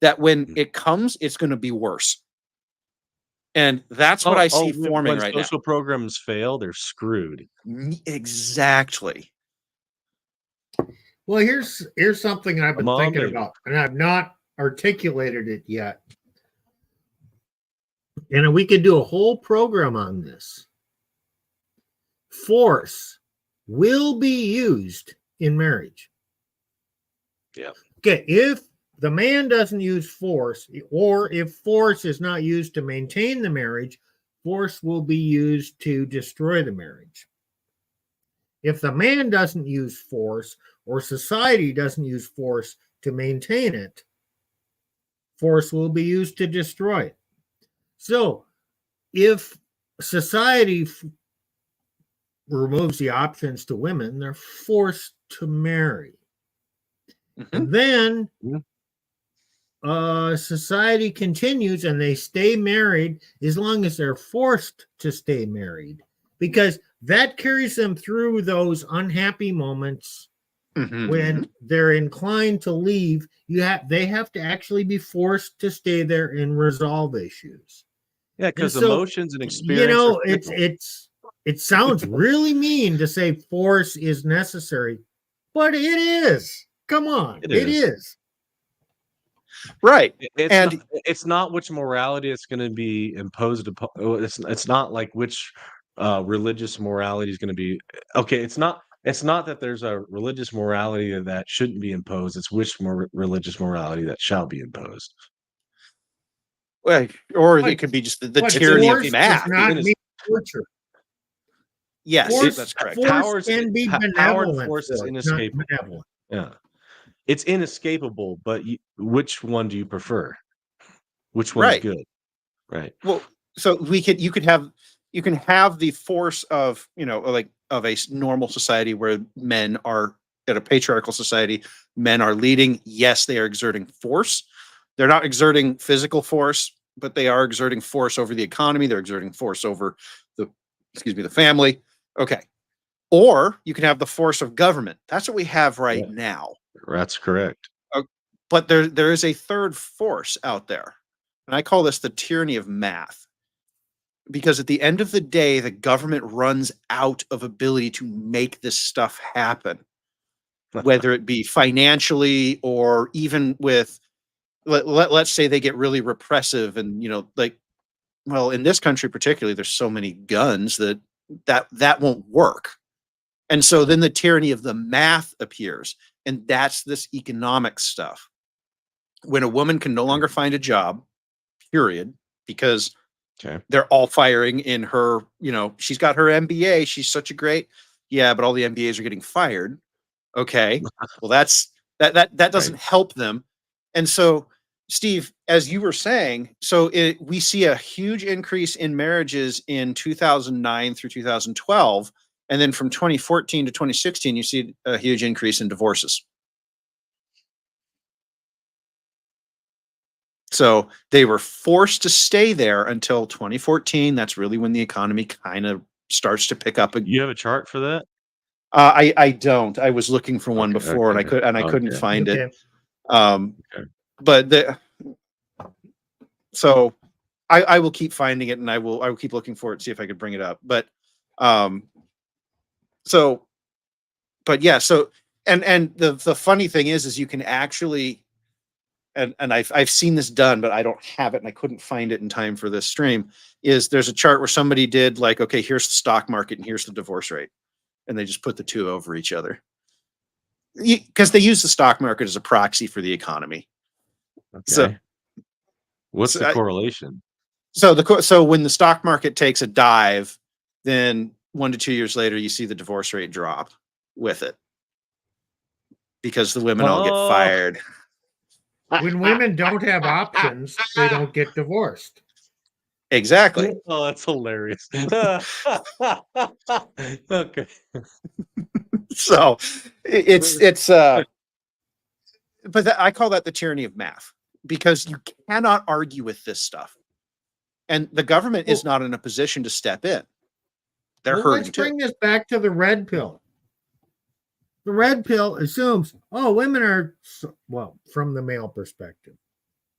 that when it comes, it's going to be worse. And that's what I see forming right now. When social programs fail, they're screwed. Exactly. Well, here's something I've been thinking about, and I've not articulated it yet. And we could do a whole program on this. Force will be used in marriage. Yeah. Okay, if the man doesn't use force, or if force is not used to maintain the marriage, force will be used to destroy the marriage. If the man doesn't use force, or society doesn't use force to maintain it, force will be used to destroy it. So, if society removes the options to women, they're forced to marry. Mm-hmm. And then society continues and they stay married as long as they're forced to stay married, because that carries them through those unhappy moments when they're inclined to leave. They have to actually be forced to stay there and resolve issues. Yeah, because so, emotions and experience. It sounds really mean to say force is necessary, but it is. Come on, it is. Right. It's not which morality it's going to be imposed upon. It's not like which religious morality is going to be. Okay, it's not that there's a religious morality that shouldn't be imposed. It's which religious morality that shall be imposed. Well, or it could be just the tyranny of math. Not mean torture. Yes, that's correct. Force can be benevolent. Force is inescapable. Yeah. It's inescapable, but which one do you prefer? Which one's good? Right. Well, so you can have the force of, like of a normal society where men are at a patriarchal society, men are leading. Yes, they are exerting force. They're not exerting physical force, but they are exerting force over the economy. They're exerting force over the family. Okay. Or you can have the force of government. That's what we have right now. That's correct. But there is a third force out there. And I call this the tyranny of math. Because at the end of the day, the government runs out of ability to make this stuff happen. Whether it be financially or even with, let's say they get really repressive and, in this country particularly, there's so many guns that won't work. And so then the tyranny of the math appears. And that's this economic stuff. When a woman can no longer find a job, period, because they're all firing in her, she's got her MBA. She's such a great, but all the MBAs are getting fired. Okay. Well, that doesn't help them. And so, Steve, as you were saying, we see a huge increase in marriages in 2009 through 2012. And then from 2014 to 2016, you see a huge increase in divorces. So they were forced to stay there until 2014. That's really when the economy kind of starts to pick up. You have a chart for that? I don't. I was looking for one before, and I couldn't find it. But so I will keep finding it, and I will keep looking for it, see if I could bring it up. But So the funny thing is you can actually, and I've seen this done, but I don't have it and I couldn't find it in time for this stream, is there's a chart where somebody did like, okay, here's the stock market and here's the divorce rate. And they just put the two over each other. Because they use the stock market as a proxy for the economy. Okay. So what's the correlation? So when the stock market takes a dive, then 1 to 2 years later, you see the divorce rate drop with it because the women all get fired. When women don't have options, they don't get divorced. Exactly. Oh, that's hilarious. Okay. So but I call that the tyranny of math because you cannot argue with this stuff. And the government is not in a position to step in. They're hurting let's bring this back to the red pill. The red pill assumes, women are, from the male perspective.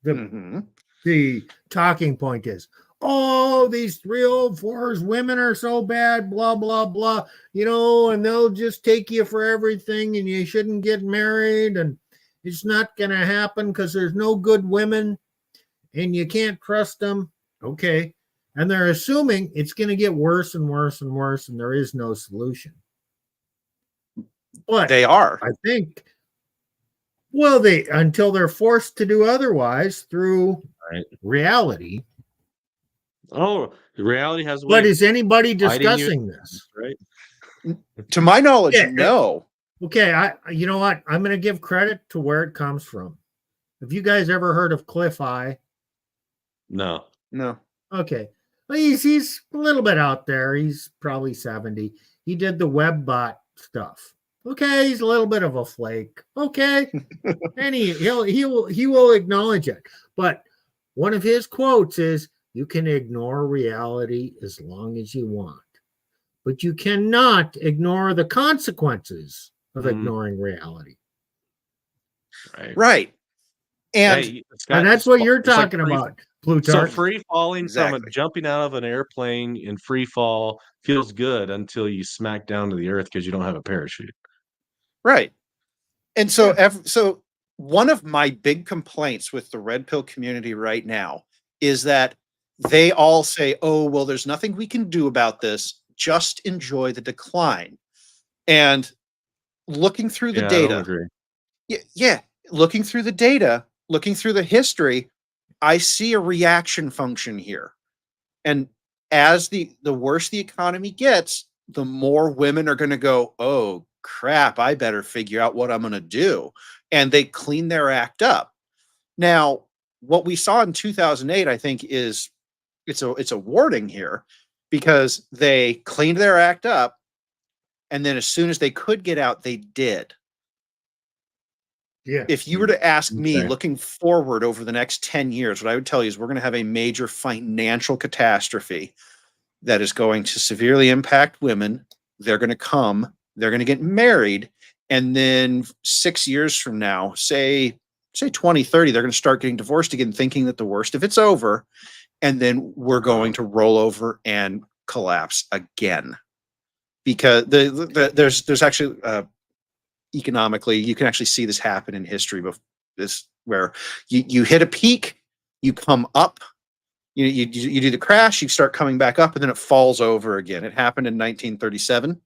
The talking point is, these 304s, women are so bad, blah, blah, blah, and they'll just take you for everything and you shouldn't get married and it's not going to happen because there's no good women and you can't trust them. Okay. And they're assuming it's going to get worse and worse and worse, and there is no solution. But they are. I think, until they're forced to do otherwise through reality. Oh, reality has. But is anybody discussing this? Right. To my knowledge, no. Okay, you know what? I'm going to give credit to where it comes from. Have you guys ever heard of Cliff Eye? No. Okay. Well, he's a little bit out there. He's probably 70. He did the WebBot stuff. Okay, he's a little bit of a flake. Okay, and he will acknowledge it. But one of his quotes is, "You can ignore reality as long as you want, but you cannot ignore the consequences of Mhm. ignoring reality. Right. Right. And Hey, And that's what you're it's like talking free. about, So Plutarch. free falling from exactly. jumping out of an airplane in free fall feels good until you smack down to the earth because you don't have a parachute. Right. And so, Yeah. so one of my big complaints with the red pill community right now is that they all say, "Oh, well, there's nothing we can do about this. Just enjoy the decline." And looking through the Yeah, I don't data, agree. yeah, looking through the data, looking through the history, I see a reaction function here. And as the worse the economy gets, the more women are going to go, "Oh crap, I better figure out what I'm going to do." And they clean their act up. Now, what we saw in 2008, I think, is it's a warning here, because they cleaned their act up, and then as soon as they could get out, they did. Yeah. If you were to ask me, Okay. looking forward over the next 10 years, what I would tell you is we're going to have a major financial catastrophe that is going to severely impact women. They're going to come, they're going to get married, and then 6 years from now, say 2030, they're going to start getting divorced again, thinking that the worst of it's over, and then we're going to roll over and collapse again. Because there's actually economically, you can actually see this happen in history. This where you hit a peak, you come up, you do the crash, you start coming back up, and then it falls over again. It happened in 1937.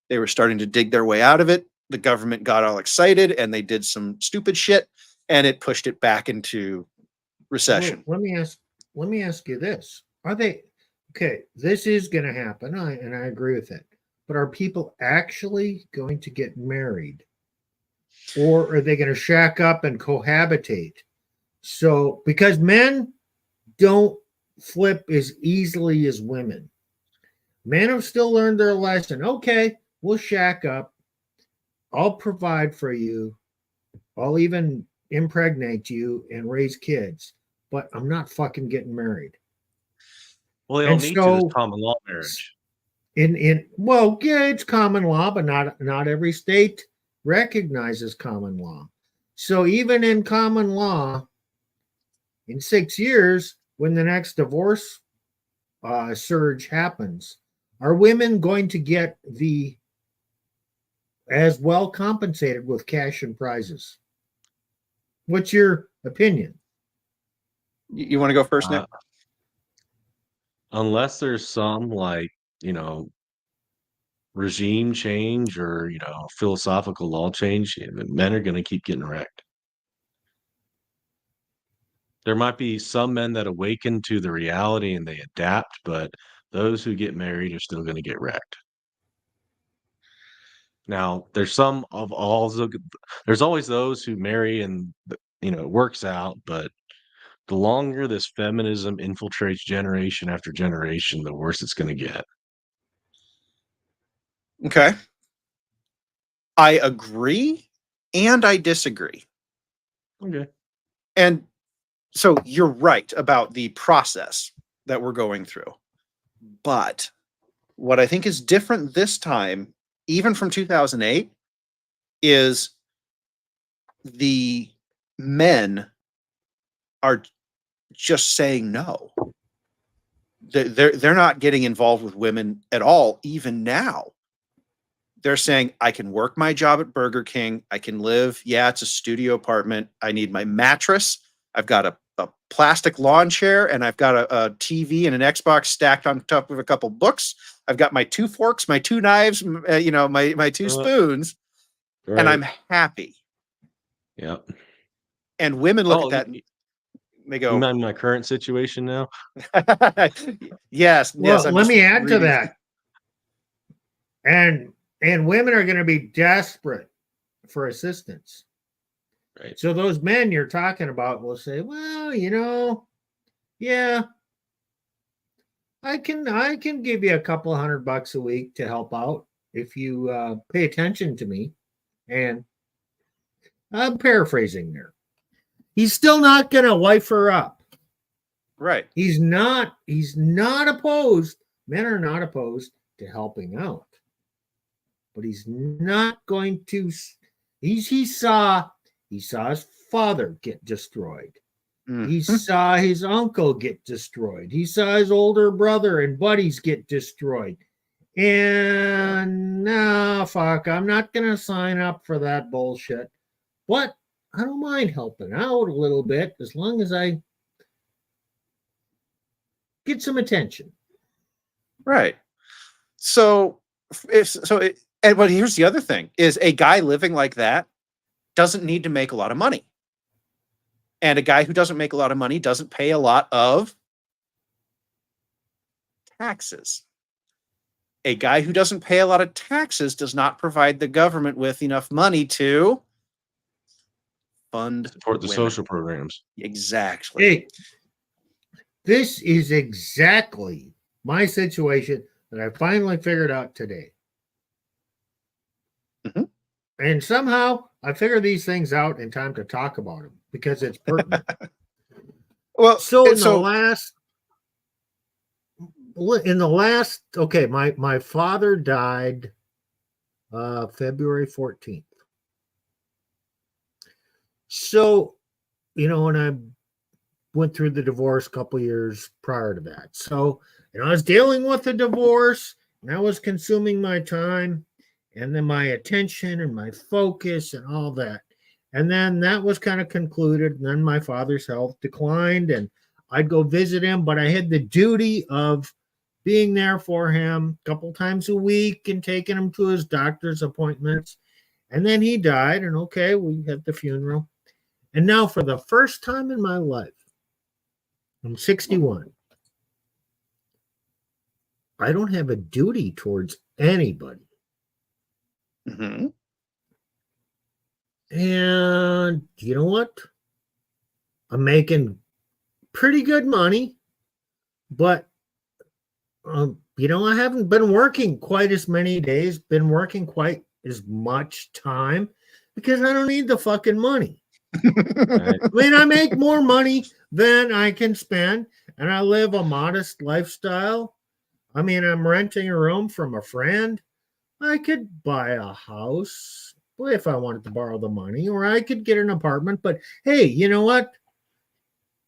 They were starting to dig their way out of it. The government got all excited and they did some stupid shit, and it pushed it back into recession. Well, let me ask you this. Are they okay? This is going to happen, and I agree with it. But are people actually going to get married? Or are they going to shack up and cohabitate? So, because men don't flip as easily as women, men have still learned their lesson. Okay, we'll shack up. I'll provide for you. I'll even impregnate you and raise kids, but I'm not fucking getting married. Well, they And don't need to. This so, common law marriage. in well, yeah, it's common law, but not every state recognizes common law. So even in common law, in 6 years, when the next divorce surge happens, are women going to get the as well compensated with cash and prizes? What's your opinion? You want to go first, Nick? Unless there's some you know, regime change or, philosophical law change, men are going to keep getting wrecked. There might be some men that awaken to the reality and they adapt, but those who get married are still going to get wrecked. Now, there's always those who marry and it works out, but the longer this feminism infiltrates generation after generation, the worse it's going to get. Okay. I agree and I disagree. Okay. And so you're right about the process that we're going through. But what I think is different this time, even from 2008, is the men are just saying no. They're not getting involved with women at all, even now. They're saying, I can work my job at Burger King. I can live. Yeah, it's a studio apartment. I need my mattress. I've got a plastic lawn chair, and I've got a TV and an Xbox stacked on top of a couple books. I've got my 2 forks, my 2 knives, my 2 spoons, and I'm happy. Yeah. And women look at Oh, that and they you go, mean my current situation now? yes. Well, I'm let just me add to reading. that. And women are going to be desperate for assistance. Right. So those men you're talking about will say, well, yeah, I can give you a couple of $100 a week to help out if you pay attention to me. And I'm paraphrasing there. He's still not going to wife her up. Right. He's not opposed. Men are not opposed to helping out. But he's not going to. He saw his father get destroyed. He saw his uncle get destroyed. He saw his older brother and buddies get destroyed. And no, fuck, I'm not going to sign up for that bullshit. But I don't mind helping out a little bit as long as I get some attention. Right. But here's the other thing: is a guy living like that doesn't need to make a lot of money, and a guy who doesn't make a lot of money doesn't pay a lot of taxes. A guy who doesn't pay a lot of taxes does not provide the government with enough money to fund Support the women. social programs. Exactly. Hey, this is exactly my situation that I finally figured out today. Mm-hmm. And somehow I figured these things out in time to talk about them because it's pertinent. Well, So in the last, okay, my father died February 14th. So, and I went through the divorce a couple years prior to that. So, I was dealing with the divorce, and that was consuming my time, and then my attention and my focus and all that. And then that was kind of concluded. And then my father's health declined, and I'd go visit him, but I had the duty of being there for him a couple times a week and taking him to his doctor's appointments. And then he died, and okay, we had the funeral. And now for the first time in my life, I'm 61. I don't have a duty towards anybody. Mm-hmm. And you know what? I'm making pretty good money, but I haven't been working quite as many days, been working quite as much time because I don't need the fucking money. I mean, I make more money than I can spend, and I live a modest lifestyle. I mean, I'm renting a room from a friend. I could buy a house if I wanted to borrow the money, or I could get an apartment. But hey, you know what?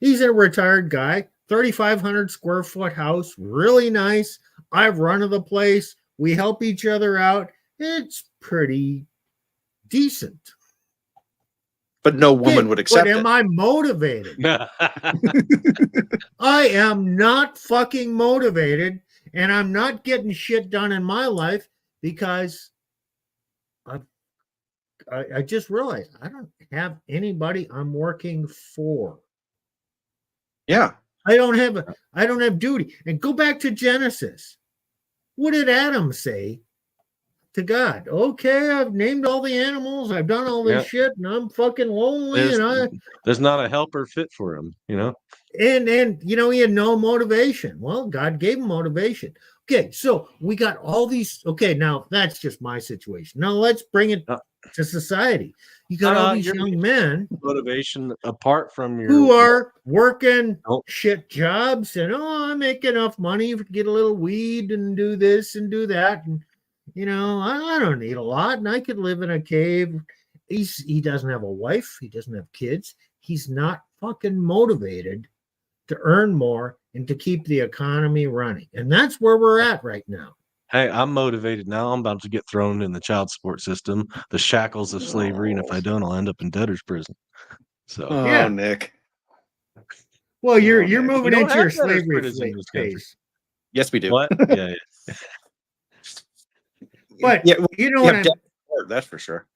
He's a retired guy, 3,500 square foot house, really nice. I've run of the place. We help each other out. It's pretty decent. But no woman would accept it. But am I motivated? I am not fucking motivated, and I'm not getting shit done in my life because I just realized I don't have anybody I'm working for. Yeah. I don't have duty. And go back to Genesis. What did Adam say to God? Okay, I've named all the animals, I've done all this shit, and I'm fucking lonely. There's not a helper fit for him, And he had no motivation. Well, God gave him motivation. Okay, so we got all these. Okay, now that's just my situation. Now let's bring it to society. You got all these young men, motivation apart from your who are working shit jobs, and I make enough money to get a little weed and do this and do that, and I don't need a lot, and I could live in a cave. He doesn't have a wife, he doesn't have kids. He's not fucking motivated to earn more and to keep the economy running. And that's where we're at right now. Hey, I'm motivated now. I'm about to get thrown in the child support system, the shackles of slavery, and if I don't, I'll end up in debtor's prison. So, yeah, Nick. Well, you're moving into your slavery phase. Yes, we do. What? Yeah. But that's for sure.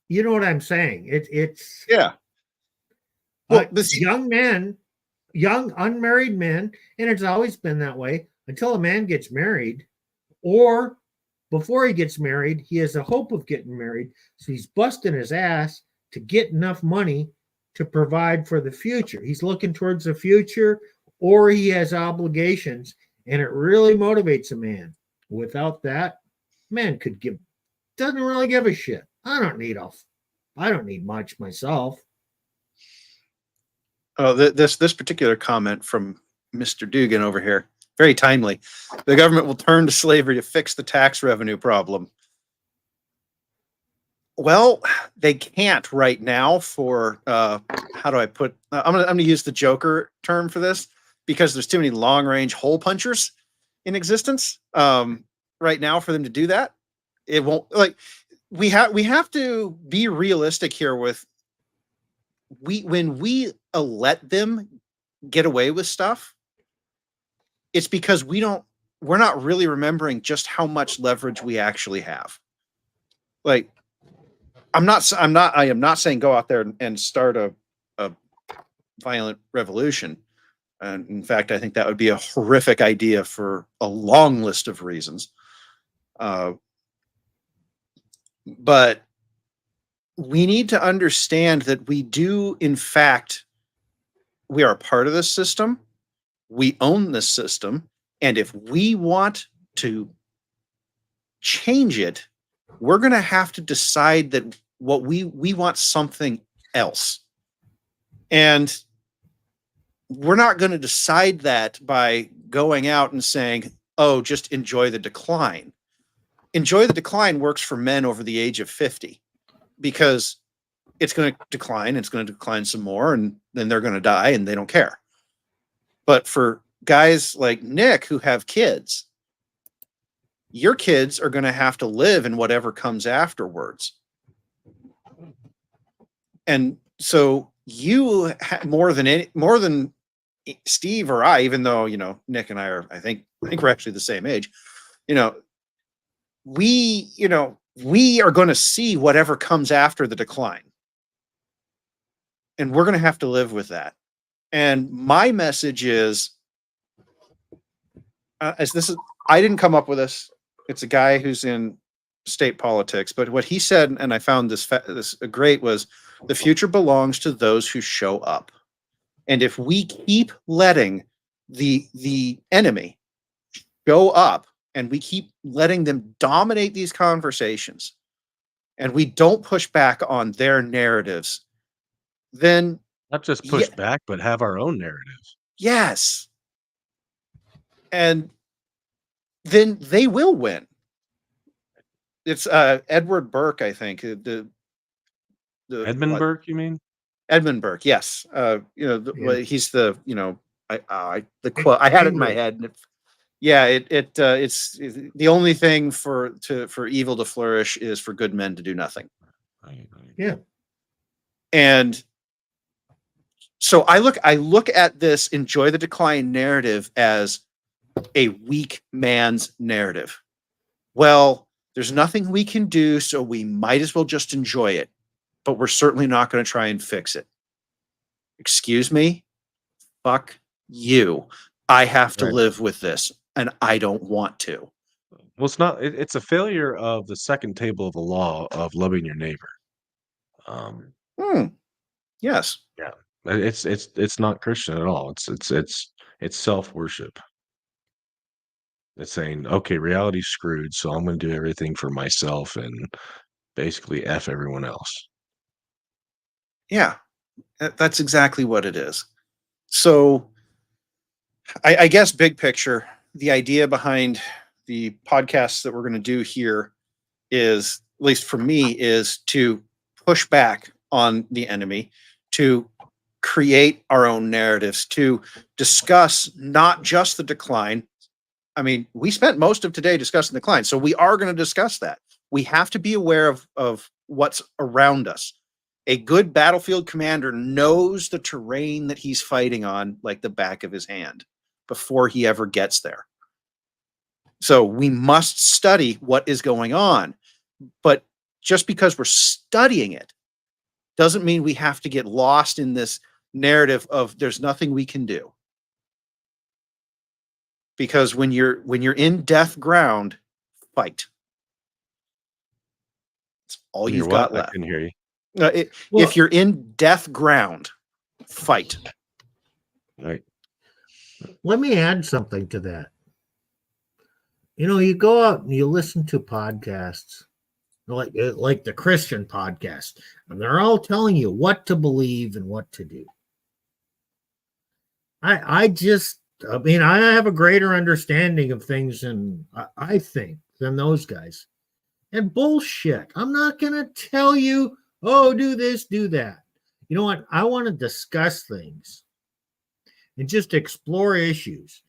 You know what I'm saying? It's Well, young unmarried men, and it's always been that way until a man gets married, or before he gets married, he has a hope of getting married, so he's busting his ass to get enough money to provide for the future. He's looking towards the future, or he has obligations, and it really motivates a man. Without that, man doesn't really give a shit. I don't need much myself. Oh, this particular comment from Mr. Dugan over here. Very timely. The government will turn to slavery to fix the tax revenue problem. Well, they can't right now for, how do I put, I'm gonna use the Joker term for this because there's too many long range hole punchers in existence right now for them to do that. It won't, like, we have to be realistic here with when we let them get away with stuff, it's because we're not really remembering just how much leverage we actually have. Like, I am not saying go out there and start a violent revolution. And in fact, I think that would be a horrific idea for a long list of reasons. But we need to understand that we do, in fact, we are a part of this system. We own this system. And if we want to change it, we're going to have to decide that what we want something else. And we're not going to decide that by going out and saying, oh, just enjoy the decline. Enjoy the decline works for men over the age of 50 because it's going to decline. It's going to decline some more and then they're going to die and they don't care. But for guys like Nick who have kids, your kids are going to have to live in whatever comes afterwards. And so you more than Steve or I, even though, you know, Nick and I are, I think we're actually the same age, you know, we are going to see whatever comes after the decline. And we're going to have to live with that. And my message is, I didn't come up with this. It's a guy who's in state politics, but what he said, and I found this great, was the future belongs to those who show up. And if we keep letting the enemy show up and we keep letting them dominate these conversations and we don't push back on their narratives, then not just push back, but have our own narratives. Yes. And then they will win. It's Edward Burke, I think. The Edmund Burke, you mean? Edmund Burke, yes. He's the, the quote. I had it in my head. And it's the only thing for evil to flourish is for good men to do nothing. Yeah. And so I look at this enjoy the decline narrative as a weak man's narrative. Well, there's nothing we can do, so we might as well just enjoy it. But we're certainly not going to try and fix it. Excuse me? Fuck you. I have to live with this, and I don't want to. Well, it's a failure of the second table of the law of loving your neighbor. Yes. Yeah. It's not Christian at all. It's self-worship. It's saying, okay, reality's screwed, so I'm going to do everything for myself and basically F everyone else. Yeah, that's exactly what it is. So I guess big picture, the idea behind the podcasts that we're going to do here is, at least for me, is to push back on the enemy, to create our own narratives, to discuss not just the decline. I mean, we spent most of today discussing decline, so we are going to discuss that. We have to be aware of what's around us. A good battlefield commander knows the terrain that he's fighting on like the back of his hand before he ever gets there. So we must study what is going on. But just because we're studying it doesn't mean we have to get lost in this narrative of there's nothing we can do. Because when you're in death ground, fight. That's all you've got left. I can hear you. If you're in death ground, fight. Right. Let me add something to that. You go out and you listen to podcasts like the Christian podcast, and they're all telling you what to believe and what to do. I just I mean, I have a greater understanding of things than I think than those guys. And bullshit. I'm not going to tell you, oh, do this, do that. You know what? I want to discuss things and just explore issues.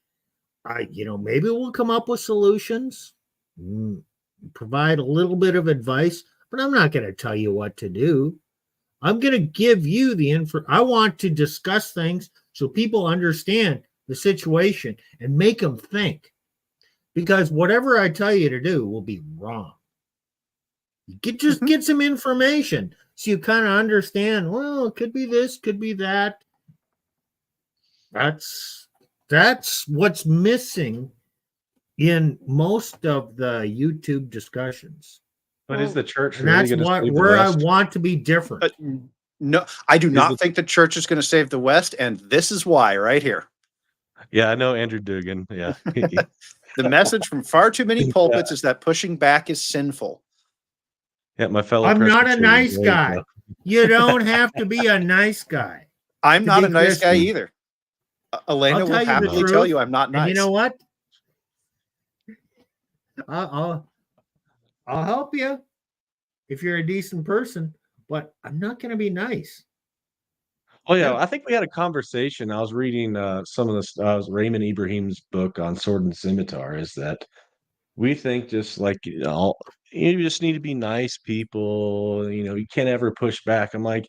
Maybe we'll come up with solutions, provide a little bit of advice, but I'm not going to tell you what to do. I'm going to give you the info. I want to discuss things so people understand the situation and make them think. Because whatever I tell you to do will be wrong. Just get some information so you kind of understand, well, it could be this, could be that. That's what's missing in most of the YouTube discussions. But is the church And really that's going to save the where I West? want to be different. No, I do not think the church is going to save the West, and this is why right here. Yeah, I know Andrew Dugan. Yeah. The message from far too many pulpits is that pushing back is sinful. Yeah, my fellow I'm not a Presbyterian, nice there you guy. go. You don't have to be a nice guy. I'm To not be a nice guy Christian. either. Elena I'll will tell you the happily truth, tell you I'm not And nice. you know what? I'll help you if you're a decent person, but I'm not going to be nice. Oh yeah, Yeah. I think we had a conversation. I was reading some of this. Raymond Ibrahim's book on Sword and Scimitar. Is that we think just like you just need to be nice people. You can't ever push back. I'm like,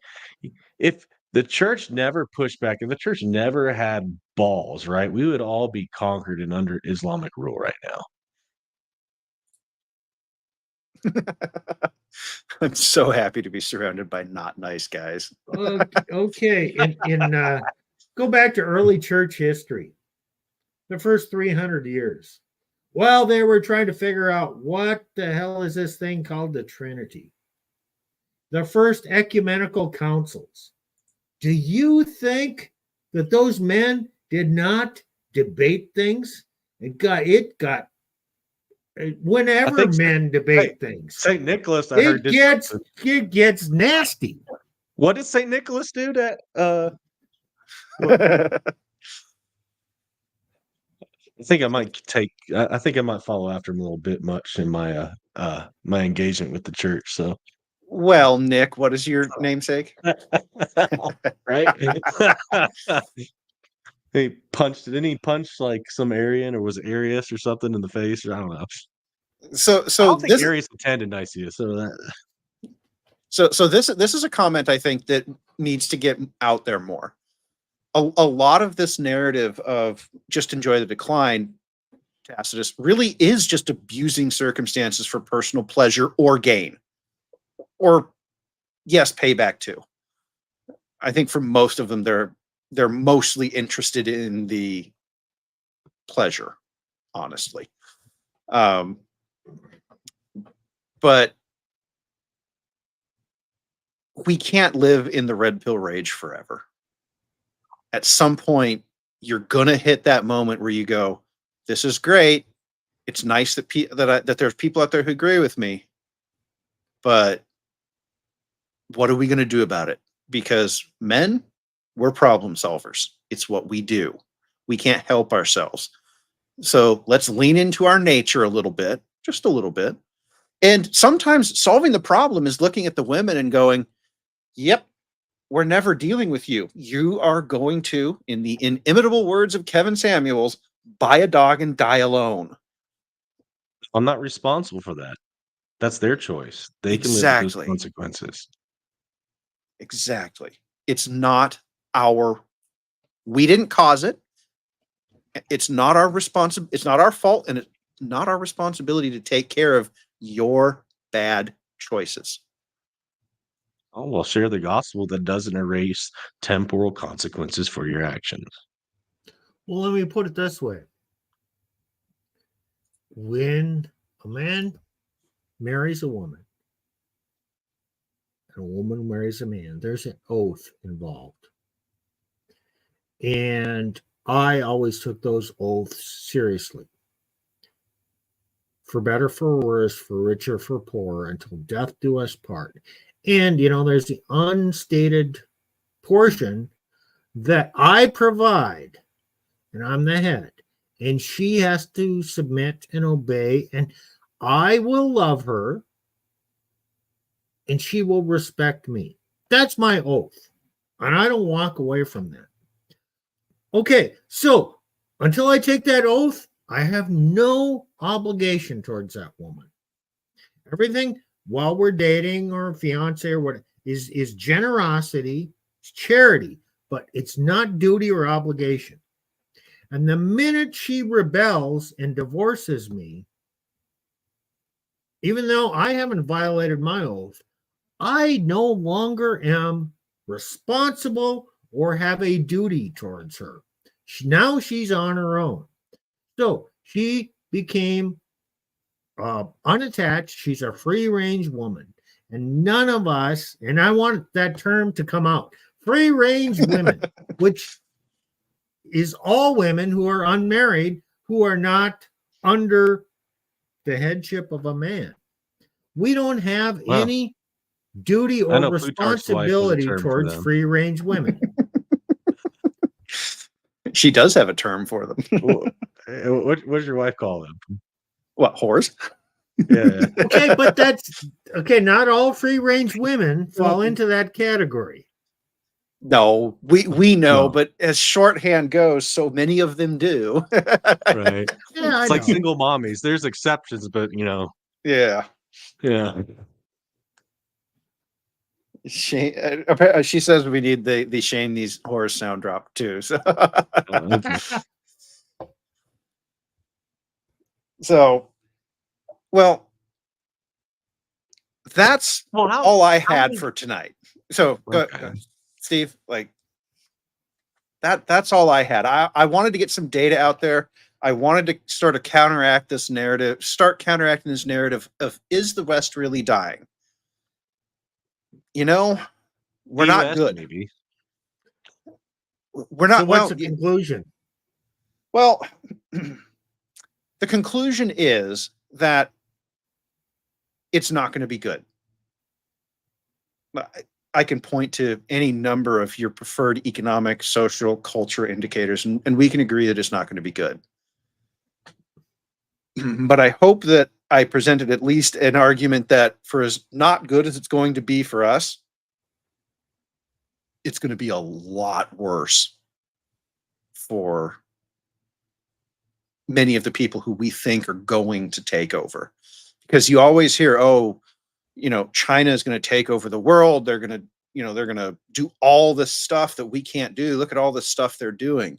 if the church never pushed back, if the church never had balls, right, we would all be conquered and under Islamic rule right now. I'm so happy to be surrounded by not nice guys. Okay. Go back to early church history, the first 300 years. Well, they were trying to figure out what the hell is this thing called the Trinity. The first ecumenical councils. Do you think that those men did not debate things? Whenever men debate things, St. Nicholas, I heard, it gets nasty. What did St. Nicholas do that? I think I might follow after him a little bit much in my my engagement with the church. So, Well, Nick, what is your namesake? right? Didn't he punch like some Arian, or was it Arius or something in the face? Or I don't know. So I don't think Arius attended Nicaea. So this is a comment I think that needs to get out there more. A lot of this narrative of just enjoy the decline, Tacitus, really is just abusing circumstances for personal pleasure or gain. Or, yes, payback too. I think for most of them, they're mostly interested in the pleasure, honestly. But we can't live in the red pill rage forever. At some point, you're gonna hit that moment where you go, "This is great. It's nice that that there's people out there who agree with me, but what are we gonna do about it?" Because men, we're problem solvers. It's what we do. We can't help ourselves. So let's lean into our nature a little bit, just a little bit. And sometimes solving the problem is looking at the women and going, "Yep, we're never dealing with you. You are going to, in the inimitable words of Kevin Samuels, buy a dog and die alone." I'm not responsible for that. That's their choice. They can live with those consequences. Exactly. It's not we didn't cause it. It's not our it's not our fault, and it's not our responsibility to take care of your bad choices. Oh, well, share the gospel that doesn't erase temporal consequences for your actions. Well, let me put it this way. When a man marries a woman, and a woman marries a man, there's an oath involved. And I always took those oaths seriously. For better, for worse, for richer, for poorer, until death do us part. And, there's the unstated portion that I provide. and I'm the head, and she has to submit and obey, and I will love her, and she will respect me. That's my oath, and I don't walk away from that. Okay, so until I take that oath, I have no obligation towards that woman. Everything while we're dating or fiance or what is generosity, it's charity, but it's not duty or obligation. And the minute she rebels and divorces me, even though I haven't violated my oath, I no longer am responsible or have a duty towards her. Now she's on her own. So she became unattached. She's a free range woman. And none of us, and I want that term to come out, free range women, which is all women who are unmarried, who are not under the headship of a man. We don't have any duty or responsibility towards free range women. She does have a term for them. What does your wife call them? What, whores? Yeah. Okay, but that's okay. Not all free range women fall into that category. No, we know, No. but as shorthand goes, so many of them do. Right. Yeah, It's like single mommies. There's exceptions, but Yeah. Yeah. She says we need the shame these whores sound drop too. So, so well, that's all I had for tonight. So, go, Steve, like that's all I had. I wanted to get some data out there. I wanted to sort of counteract this narrative, start counteracting this narrative of, is the West really dying? We're not good. Maybe. We're not. So what's the conclusion? Well, the conclusion is that it's not going to be good. I can point to any number of your preferred economic, social, culture indicators, and we can agree that it's not going to be good. But I hope that I presented at least an argument that for as not good as it's going to be for us, it's going to be a lot worse for many of the people who we think are going to take over. Because you always hear, China is going to take over the world. They're going to do all this stuff that we can't do. Look at all this stuff they're doing.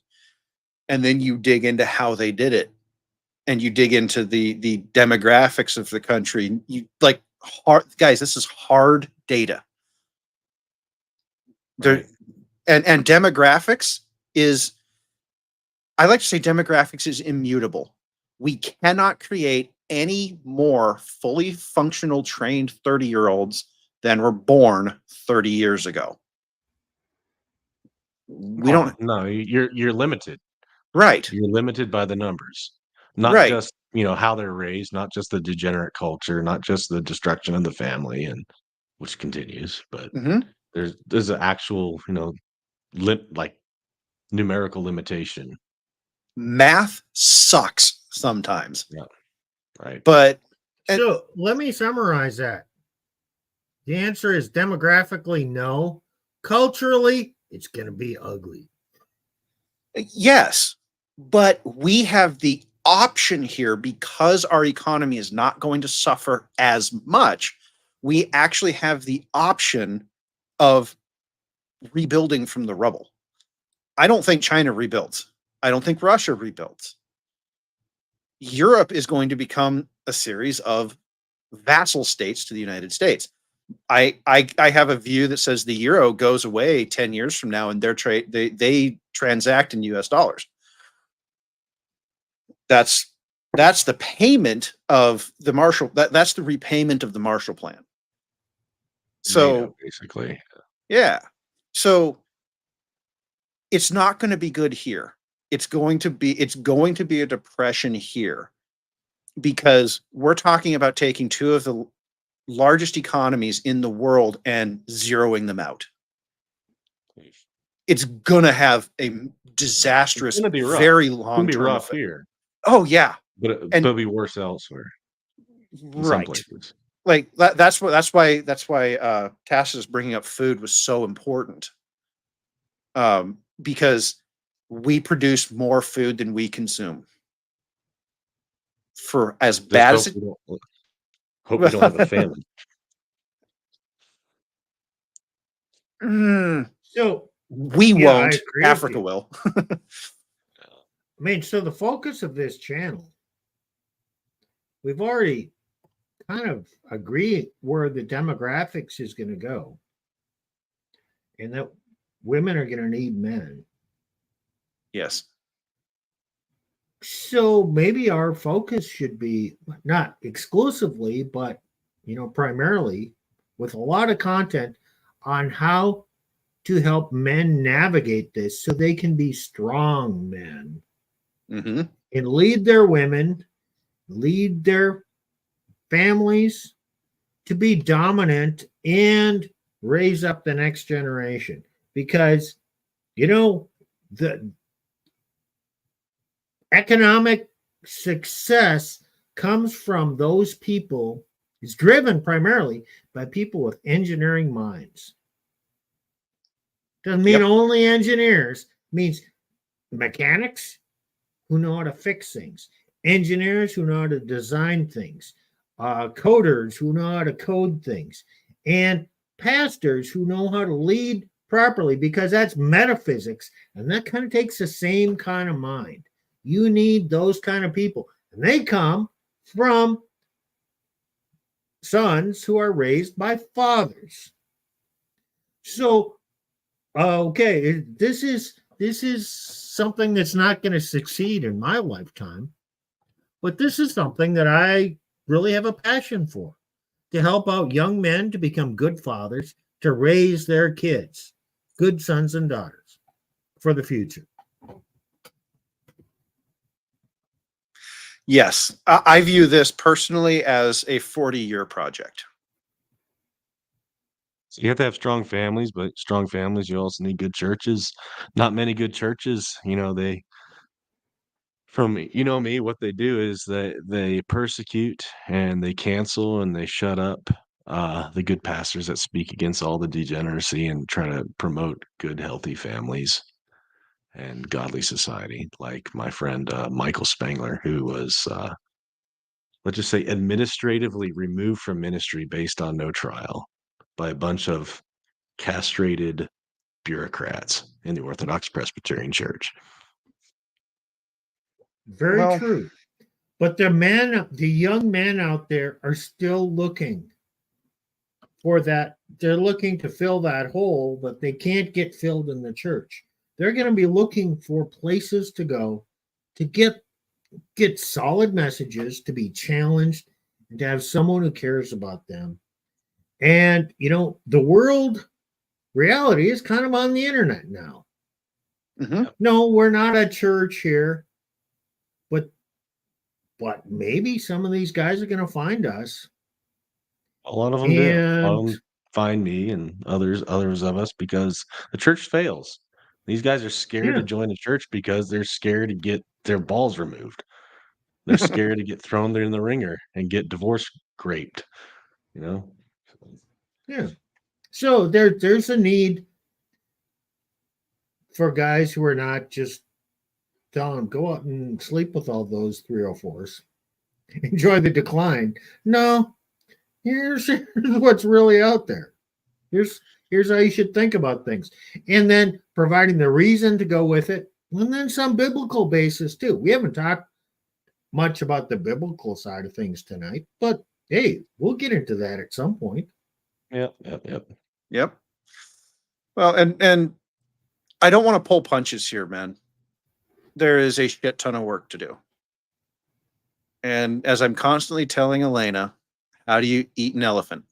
And then you dig into how they did it. And you dig into the demographics of the country. Guys, this is hard data. Right. And demographics is, I like to say demographics is immutable. We cannot create any more fully functional, trained 30-year-olds than were born 30 years ago. No, you're limited. Right. You're limited by the numbers. Not just, how they're raised, not just the degenerate culture, not just the destruction of the family, and which continues, but there's an actual, numerical limitation. Math sucks sometimes. Yeah. Right. But so let me summarize that. The answer is demographically no. Culturally, it's going to be ugly. Yes, but we have the option here because our economy is not going to suffer as much. We actually have the option of rebuilding from the rubble. I don't think China rebuilds. I don't think Russia rebuilds. Europe is going to become a series of vassal states to the United States. I have a view that says the euro goes away 10 years from now, and they transact in US dollars. That's the payment of the Marshall. That's the repayment of the Marshall Plan. So basically, yeah. So it's not going to be good here. It's going to be a depression here, because we're talking about taking two of the largest economies in the world and zeroing them out. It's going to have a disastrous, gonna be rough. very It's gonna long be term rough effect. here, Oh yeah, but and it'll be worse elsewhere in some right. places. Like that's why Tass's bringing up food was so important. Because we produce more food than we consume. For as Just bad hope as it, we don't have a famine. So we yeah, I won't. agree with Africa you. will. I mean, so the focus of this channel, we've already kind of agreed where the demographics is going to go, and that women are going to need men. Yes. So maybe our focus should be not exclusively, but primarily with a lot of content on how to help men navigate this so they can be strong men Mm-hmm. and lead their women, lead their families to be dominant and raise up the next generation. Because, the economic success comes from those people, is driven primarily by people with engineering minds. Doesn't mean Yep. only engineers, it means mechanics who know how to fix things, engineers who know how to design things, coders who know how to code things, and pastors who know how to lead properly, because that's metaphysics, and that kind of takes the same kind of mind. You need those kind of people, and they come from sons who are raised by fathers. So, okay, this is something that's not going to succeed in my lifetime, but this is something that I really have a passion for, to help out young men to become good fathers, to raise their kids, good sons and daughters for the future. Yes. I view this personally as a 40-year project. So you have to have strong families, but strong families, you also need good churches. Not many good churches, they me, what they do is they persecute and they cancel and they shut up the good pastors that speak against all the degeneracy and try to promote good, healthy families and godly society. Like my friend Michael Spangler, who was let's just say administratively removed from ministry based on no trial by a bunch of castrated bureaucrats in the Orthodox Presbyterian Church. Very Well, true. But the young men out there are still looking for that. They're looking to fill that hole, but they can't get filled in the church. They're going to be looking for places to go to get solid messages, to be challenged, and to have someone who cares about them. And the world reality is kind of on the internet now. mm-hmm. No, we're not a church here, but maybe some of these guys are going to find us. A lot of them do. A lot of And them find me and others of us because the church fails. These guys are scared to yeah, join the church because they're scared to get their balls removed. They're scared to get thrown in the ringer and get divorce raped. yeah. So there's a need for guys who are not just telling them go out and sleep with all those 304s, enjoy the decline. No, here's what's really out there. Here's how you should think about things, and then providing the reason to go with it, and then some biblical basis too. We haven't talked much about the biblical side of things tonight, but hey, we'll get into that at some point. Yep. Well, and I don't want to pull punches here, man. There is a shit ton of work to do. And as I'm constantly telling Elena, how do you eat an elephant?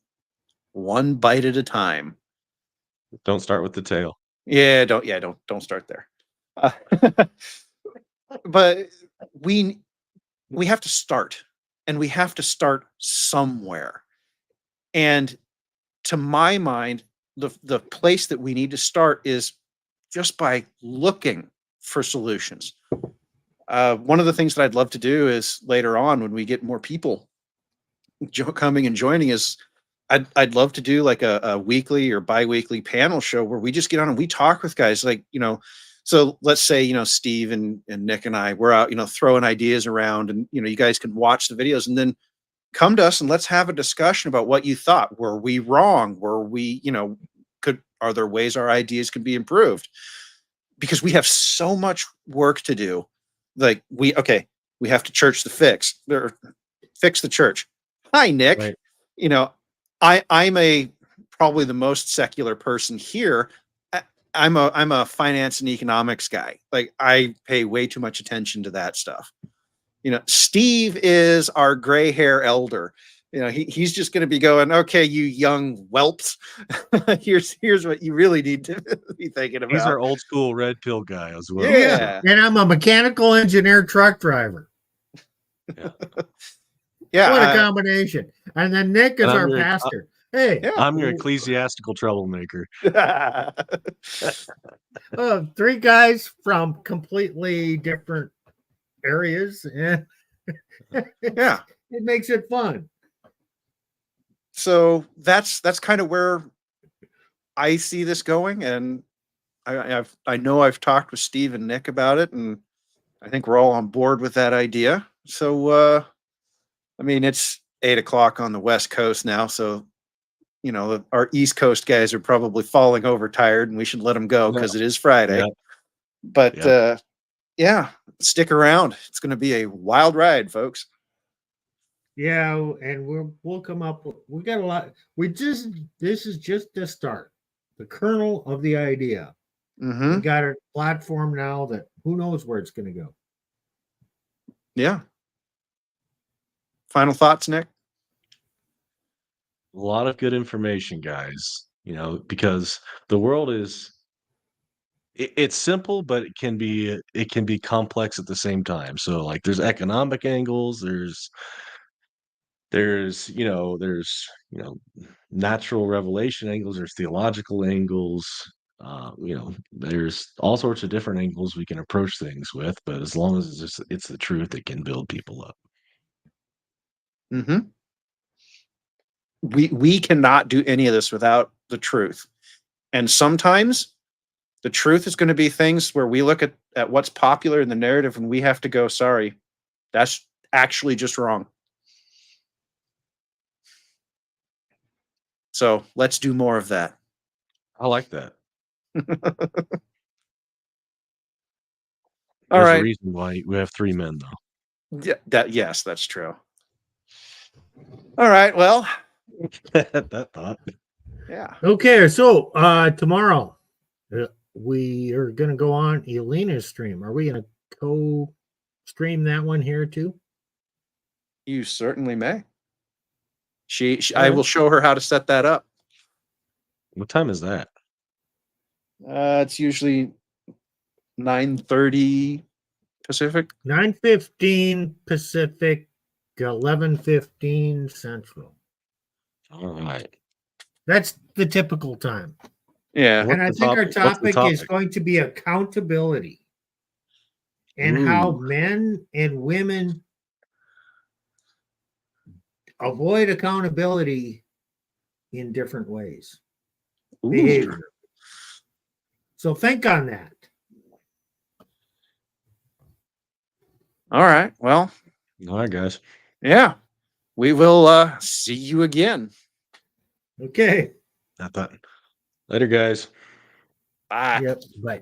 One bite at a time. Don't start with the tail. Don't start there. But we have to start, and we have to start somewhere. And to my mind, the place that we need to start is just by looking for solutions. One of the things that I'd love to do is later on when we get more people coming and joining is I'd love to do like a weekly or bi-weekly panel show where we just get on and we talk with guys like, so let's say, Steve and Nick and I, we're out, throwing ideas around and, you guys can watch the videos and then come to us and let's have a discussion about what you thought. Were we wrong? Were we, are there ways our ideas can be improved? Because we have so much work to do. Like we have to fix the church. Hi, Nick. Right. I'm probably the most secular person here. I'm a finance and economics guy. Like I pay way too much attention to that stuff. Steve is our gray hair elder. He's just going to be going, okay, you young whelps, here's what you really need to be thinking about. He's our old school red pill guy as well. Yeah. And I'm a mechanical engineer truck driver. Yeah. What a combination. And then Nick is our pastor. Hey. Yeah. I'm your ecclesiastical troublemaker. 3 guys from completely different areas. And Yeah. It makes it fun. So that's kind of where I see this going, and I know I've talked with Steve and Nick about it, and I think we're all on board with that idea. So it's 8:00 on the West Coast now, so our East Coast guys are probably falling overtired, and we should let them go because it is Friday. Yeah. But stick around. It's going to be a wild ride, folks. Yeah, and we'll come up. We got a lot. This is just the start, the kernel of the idea. Mm-hmm. We got a platform now that who knows where it's going to go. Yeah. Final thoughts, Nick? A lot of good information, guys. Because the world is it's simple, but it can be complex at the same time. So like there's economic angles, there's natural revelation angles, there's theological angles, there's all sorts of different angles we can approach things with, but as long as it's the truth, it can build people up. Mm-hmm. We cannot do any of this without the truth. And sometimes the truth is going to be things where we look at what's popular in the narrative and we have to go, sorry, that's actually just wrong. So let's do more of that. I like that. All There's right. a reason why we have 3 men, though. Yeah, yes, that's true. All right. Well, that thought. Yeah. Okay. So tomorrow we are going to go on Elena's stream. Are we going to co-stream that one here too? You certainly may. I will show her how to set that up. What time is that? It's usually 9:30 Pacific. 9:15 Pacific, 11:15 Central. All right. That's the typical time. Yeah. And I think our topic is going to be accountability and how men and women avoid accountability in different ways. Behavior. So think on that. All right. Well. All right, guys. Yeah. We will see you again. Okay. I thought. Later, guys. Bye. Yep. Bye.